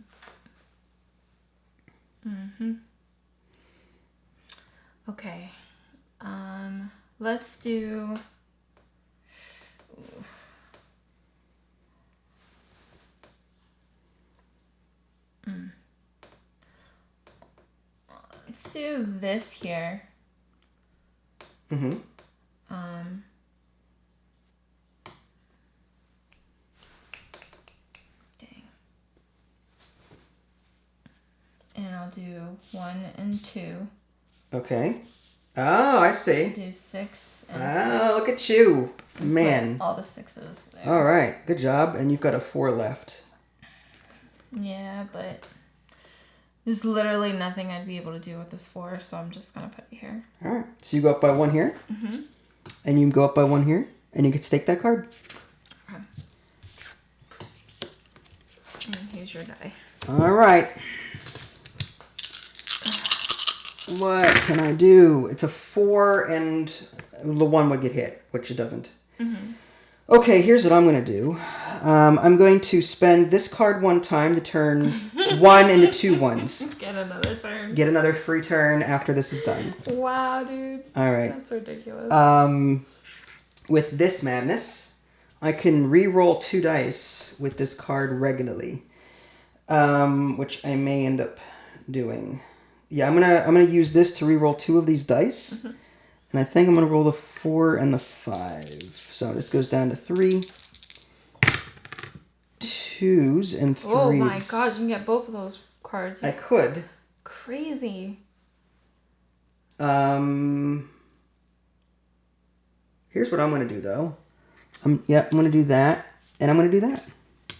Mm-hmm. Okay. Let's do... Let's do this here. Mm-hmm. Dang. And I'll do 1 and 2. Okay. Oh, I see. Do 6 and Ah, look at you. Man. all the 6s there. All right. Good job. And you've got a 4 left. Yeah, but there's literally nothing I'd be able to do with this 4, so I'm just gonna put it here. All right. So you go up by 1 here. Mm-hmm. And you go up by 1 here. And you get to take that card. Okay. And here's your die. All right. What can I do? It's a 4 and the 1 would get hit, which it doesn't. Mm-hmm. Okay, here's what I'm going to do. I'm going to spend this card 1 time to turn 1 into 2 1s. Get another turn. Get another free turn after this is done. Wow, dude. All right. That's ridiculous. With this madness, I can re-roll 2 dice with this card regularly, which I may end up doing. Yeah, I'm gonna use this to re-roll 2 of these dice, and I think I'm gonna roll the 4 and the 5. So this goes down to 3, 2s and 3s. Oh my gosh, you can get both of those cards. I could. Crazy. Here's what I'm gonna do though. I'm gonna do that, and I'm gonna do that.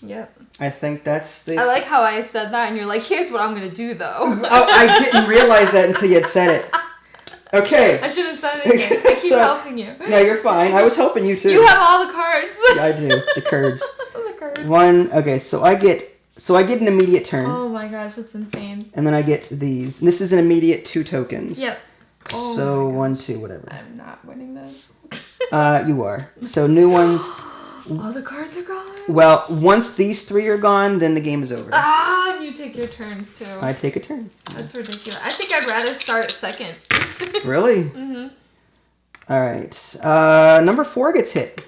Yep. I think that's this. I like how I said that, and you're like, here's what I'm gonna do though. Oh, I didn't realize that until you had said it. Okay. I should have said it again. I keep helping you. No, you're fine. I was helping you too. You have all the cards. Yeah, I do. The cards. The cards. 1. Okay, so I get an immediate turn. Oh my gosh, that's insane. And then I get these. And this is an immediate 2 tokens. Yep. Oh so my 1, gosh. 2, whatever. I'm not winning this. You are. So new ones. All the cards are gone. Well, once these 3 are gone, then the game is over. Ah, and you take your turns too. I take a turn. That's ridiculous. I think I'd rather start second. Really? Mm-hmm. All right. Number 4 gets hit.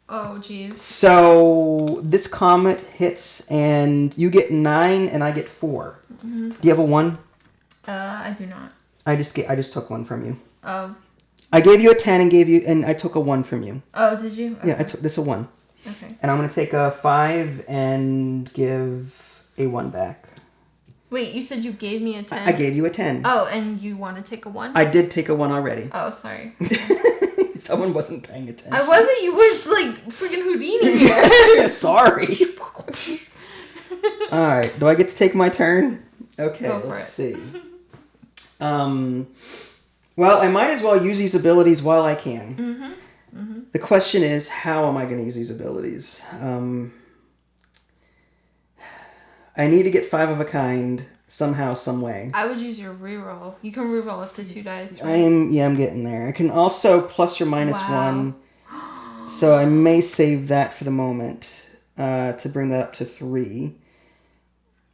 Oh, jeez. So this comet hits, and you get 9, and I get 4. Mm-hmm. Do you have a 1? I do not. I just took 1 from you. Oh. I gave you a 10 and I took a 1 from you. Oh, did you? Okay. Yeah, that's a 1. Okay. And I'm gonna take a 5 and give a 1 back. Wait, you said you gave me a 10? I gave you a 10. Oh, and you want to take a 1? I did take a 1 already. Oh, sorry. Someone wasn't paying attention. I wasn't. You were like freaking Houdini here. Sorry. All right. Do I get to take my turn? Okay, Go for let's it. see. Well, I might as well use these abilities while I can. The question is, how am I going to use these abilities? I need to get 5 of a kind somehow, some way. I would use your reroll. You can reroll up to 2 dice, right? I'm getting there. I can also plus or minus Wow. 1, so I may save that for the moment to bring that up to 3.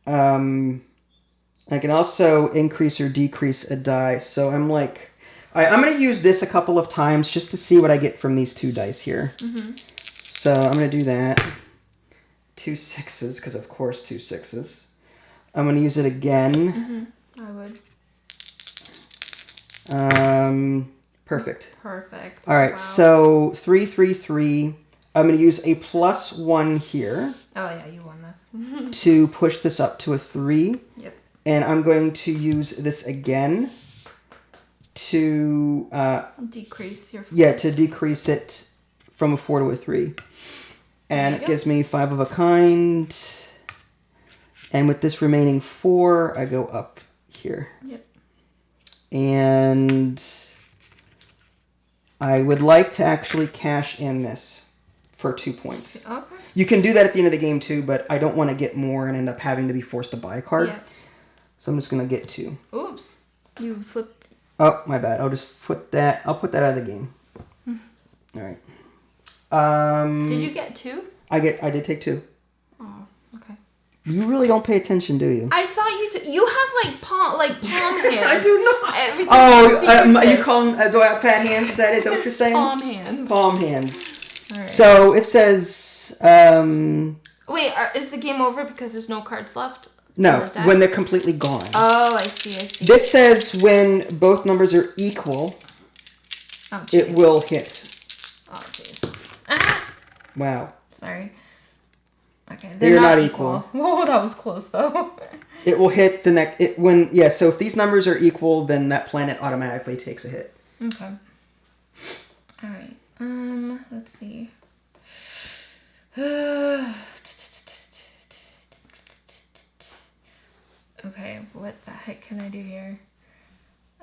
I can also increase or decrease a die, so I'm like... I'm going to use this a couple of times just to see what I get from these 2 dice here. So I'm going to do that. 2 6s, because of course 2 6s. I'm going to use it again. I would. Perfect. Perfect. All right, Wow. so 3 3 3. I'm going to use a +1 here Oh yeah, you won this. to push this up to a 3. Yep. And I'm going to use this again to Decrease your. to decrease it from a 4 to a 3. And There you it go. gives me 5 of a kind. And with this remaining 4, I go up here. Yep. And I would like to actually cash in this for 2 points. Okay. You can do that at the end of the game too, but I don't want to get more and end up having to be forced to buy a card. Yeah. So I'm just going to get 2. Oops. You flipped. Oh, my bad. I'll just put that. I'll put that out of the game. All right. Did you get 2? I did take 2. Oh, okay. You really don't pay attention, do you? I thought you have like palm hands. I do not. Everything Oh, you calling? Do I have fat hands? Is that what you're saying? palm hands. Palm hands. All right. So it says. Wait, is the game over because there's no cards left? No, in the deck? when they're completely gone. Oh, I see. This says when both numbers are equal, Oh, it jeez. will hit. Oh, jeez. Ah! Wow. Sorry. Okay, They're not equal. Whoa, that was close though. It will hit the next. So if these numbers are equal, then that planet automatically takes a hit. Okay. All right. Let's see. Okay, what the heck can I do here?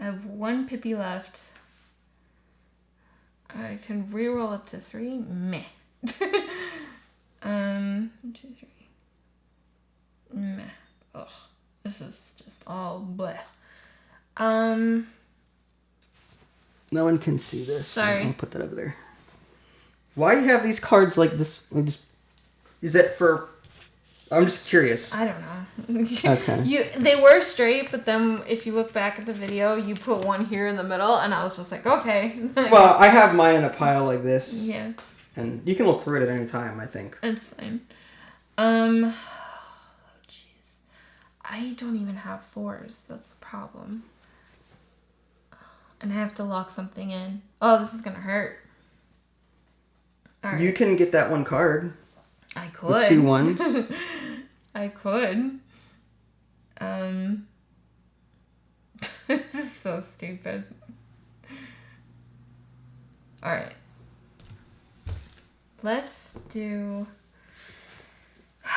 I have 1 Pippi left. I can reroll up to 3. Meh. 1, 2, 3. Meh. Ugh. This is just all bleh. No one can see this. Sorry. I'll put that over there. Why do you have these cards like this? Is it for... I'm just curious. I don't know. Okay. They were straight, but then if you look back at the video, you put one here in the middle, and I was just like, okay. Well, I have mine in a pile like this. Yeah, And you can look through it at any time, I think. it's fine. Oh, jeez. I don't even have 4s. That's the problem. And I have to lock something in. Oh, this is gonna hurt. All right. You can get that 1 card. I could. With 2 ones. I could. This is so stupid. Alright. Let's do... Jeez.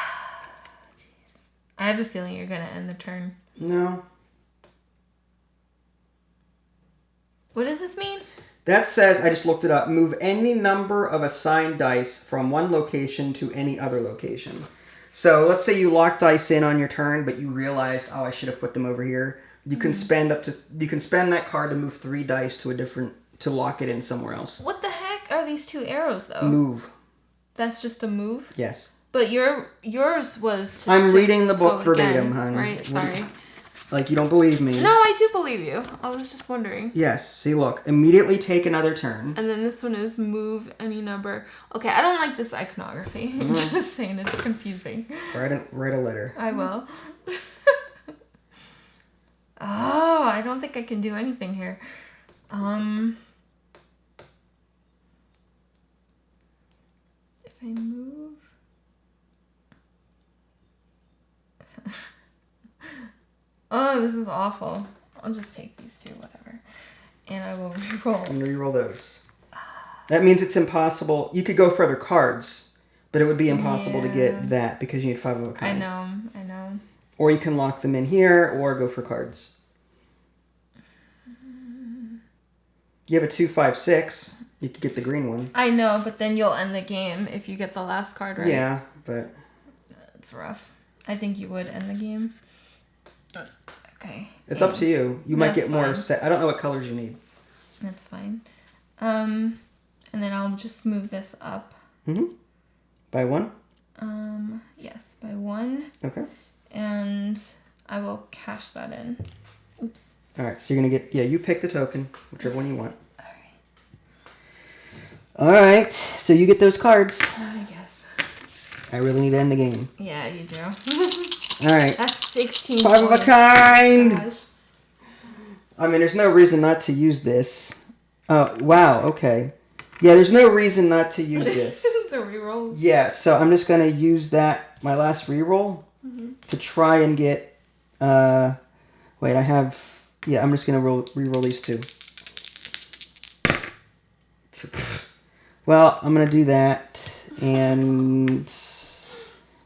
I have a feeling you're gonna end the turn. No. What does this mean? That says, I just looked it up, move any number of assigned dice from one location to any other location. So let's say you lock dice in on your turn, but you realized, oh, I should have put them over here. You can spend that card to move 3 dice to lock it in somewhere else. What the heck are these 2 arrows, though? Move. That's just a move? Yes. But yours was to... I'm to reading the book go verbatim, again, hon. Right, sorry. Like, you don't believe me. No, I do believe you. I was just wondering. Yes. See, look. Immediately take another turn. And then this one is move any number. Okay, I don't like this iconography. I'm just saying it's confusing. Write a letter. I will. Oh, I don't think I can do anything here. If I move... Oh, this is awful. I'll just take these 2, whatever. And I will reroll. I'm going to reroll those. That means it's impossible. You could go for other cards, But it would be impossible to get that because you need 5 of a kind. I know. Or you can lock them in here or go for cards. You have a 2, 5, 6. You could get the green one. I know, but then you'll end the game if you get the last card right. Yeah, but... It's rough. I think you would end the game. Okay. It's up to you. You might get more set. I don't know what colors you need. That's fine. And then I'll just move this up. Mm-hmm. By 1? Yes, by 1. Okay. And I will cash that in. Oops. All right, so you're going to get... Yeah, you pick the token, whichever one you want. All right. All right, so you get those cards. I guess. I really need to end the game. Yeah, you do. All right. That's 16 5 of a kind! Gosh. I mean, there's no reason not to use this. Oh, wow, okay. Yeah, there's no reason not to use this. The rerolls. Yeah, so I'm just going to use that, my last reroll, to try and get... wait, I have... Yeah, I'm just going to reroll these 2. Well, I'm going to do that, and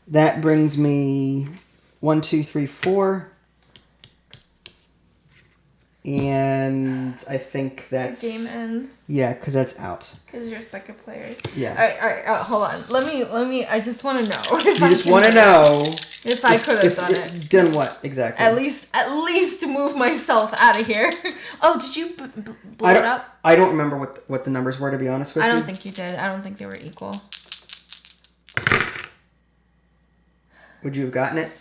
that brings me 1, 2, 3, 4, and I think that's... The game ends. Yeah, because that's out. Because you're second player. Yeah. All right, hold on. Let me, I just want to know. You just want to know... If I could have done it. Done what, exactly? At least to move myself out of here. Oh, did you blow it up? I don't remember what the numbers were, to be honest with you. I don't think you did. I don't think they were equal. Would you have gotten it?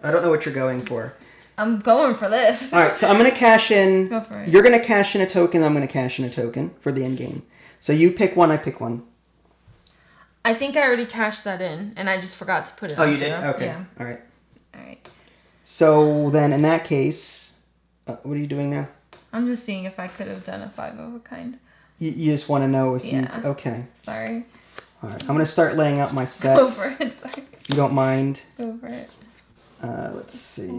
I don't know what you're going for. I'm going for this. All right, so I'm going to cash in. Go for it. You're going to cash in a token. I'm going to cash in a token for the end game. So you pick one, I pick one. I think I already cashed that in, and I just forgot to put it on. Oh, you did? Okay. Yeah. All right. All right. So then in that case, what are you doing now? I'm just seeing if I could have done a 5 of a kind. You just want to know if you... Okay. Sorry. All right. I'm going to start laying out my sets. Go for it. Sorry. You don't mind? Go for it. Let's see.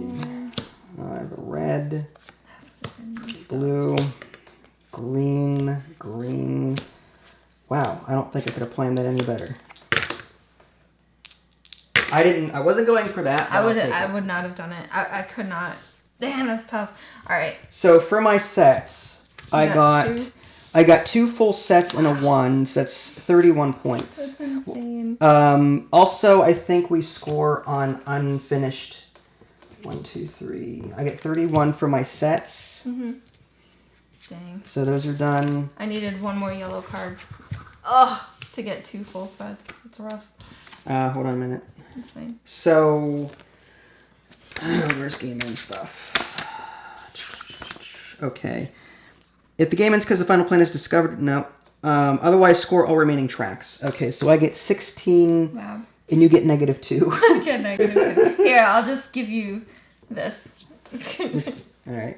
I have a red, blue, green. Wow, I don't think I could have planned that any better. I wasn't going for that. I would not have done it. I could not. Damn, that's tough. All right. So for my sets, I got 2 full sets and a 1. So that's 31 points. That's insane. Also, I think we score on unfinished. 1, 2, 3. I get 31 for my sets. Dang. So those are done. I needed 1 more yellow card. Ugh, to get 2 full sets. It's rough. Hold on a minute. That's fine. So, where's game end stuff? Okay. If the game ends because the final plan is discovered, no. Otherwise, score all remaining tracks. Okay, so I get 16. Wow. And you get -2. I get -2. Here, I'll just give you this. All right.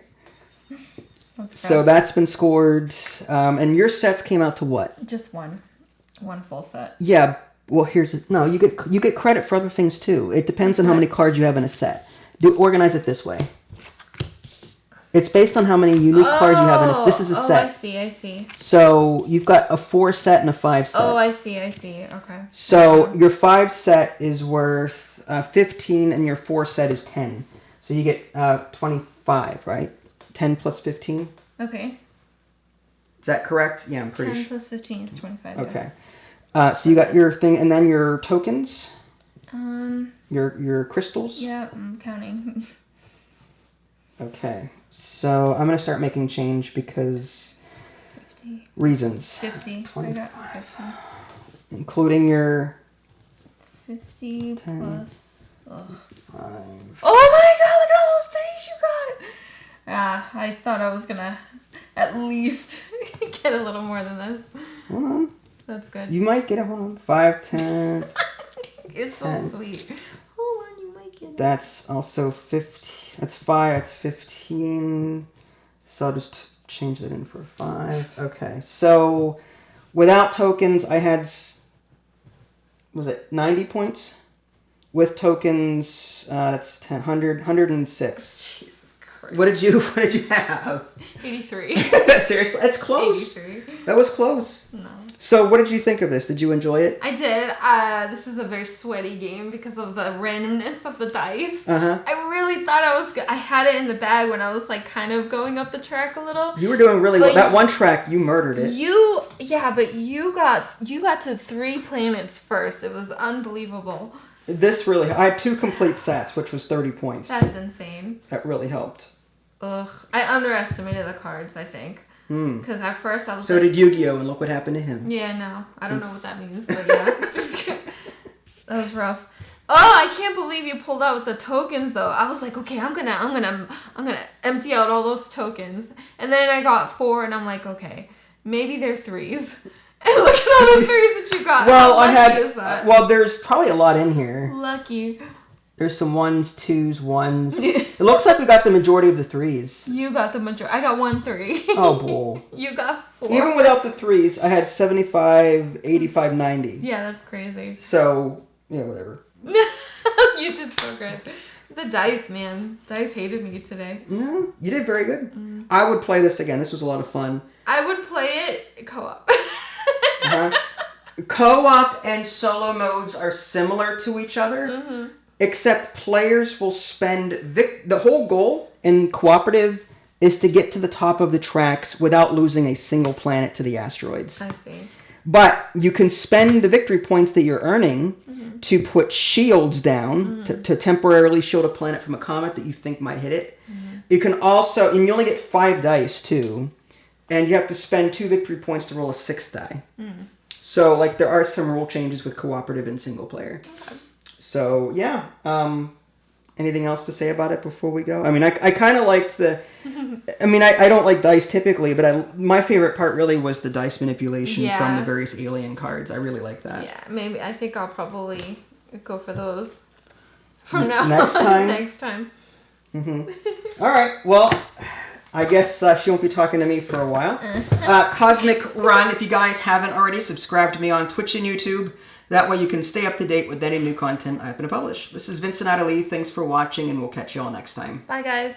So that's been scored. And your sets came out to what? Just one full set. Yeah. Well, you get credit for other things too. It depends on how many cards you have in a set. Organize it this way. It's based on how many unique cards you have in a set. This is a set. I see. So you've got a 4 set and a 5 set. Oh, I see. Okay. So your 5 set is worth 15 and your 4 set is 10. So you get 25, right? 10 plus 15? Okay. Is that correct? Yeah, I'm pretty 10 plus 15 is 25. Okay. So you got your thing and then your tokens? Your crystals? Yeah, I'm counting. Okay. So I'm going to start making change because 50. Reasons. 50. 25. I got 50. Including your 50 10, plus. Ugh. 5. Oh my god, look at all those 3s you got! I thought I was gonna at least get a little more than this. Hold on. That's good. You might get it. Hold on. 5, 10. It's so 10. sweet. Hold on, you might get it. That's also 15. That's 5. That's 15. So I'll just change that in for 5. Okay. So without tokens, I had, was it 90 points? With tokens, that's 100, 106. Jesus first. What did you have? 83. Seriously? That's close. 83. That was close. No. So what did you think of this? Did you enjoy it? I did. This is a very sweaty game because of the randomness of the dice. Uh-huh. I really thought I was good. I had it in the bag when I was like kind of going up the track a little. You were doing really well. That one track, you murdered it. But you got to 3 planets first. It was unbelievable. This really, I had 2 complete sets, which was 30 points. That's insane. That really helped. Ugh. I underestimated the cards, I think. Because at first I was So did Yu-Gi-Oh! And look what happened to him. Yeah, no. I don't know what that means, but yeah. That was rough. Oh, I can't believe you pulled out with the tokens though. I was like, okay, I'm gonna empty out all those tokens. And then I got 4 and I'm like, okay, maybe they're 3s. And look at all the 3s that you got. Well, How lucky is that? well, there's probably a lot in here. Lucky. There's some 1s, 2s, 1s. It looks like we got the majority of the 3s. You got the majority. I got 1 3. Oh, bull. You got 4. Even without the 3s, I had 75, 85, 90. Yeah, that's crazy. So, yeah, whatever. You did so good. The dice, man. Dice hated me today. No, you did very good. I would play this again. This was a lot of fun. I would play it co-op. Uh-huh. Co-op and solo modes are similar to each other, except players will spend... the whole goal in cooperative is to get to the top of the tracks without losing a single planet to the asteroids. I see. But you can spend the victory points that you're earning to put shields down to temporarily shield a planet from a comet that you think might hit it. You can also... and you only get 5 dice, too. And you have to spend 2 victory points to roll a 6th die. So, like, there are some rule changes with cooperative and single player. Okay. So, yeah. Anything else to say about it before we go? I mean, I kind of liked the... I mean, I don't like dice typically, but my favorite part really was the dice manipulation from the various alien cards. I really like that. Yeah, maybe. I think I'll probably go for those from now next on. time? Next time. All right. Well... I guess she won't be talking to me for a while. Cosmic Run, if you guys haven't already, subscribe to me on Twitch and YouTube. That way you can stay up to date with any new content I happen to publish. This is Vincent Adeli. Thanks for watching, and we'll catch you all next time. Bye, guys.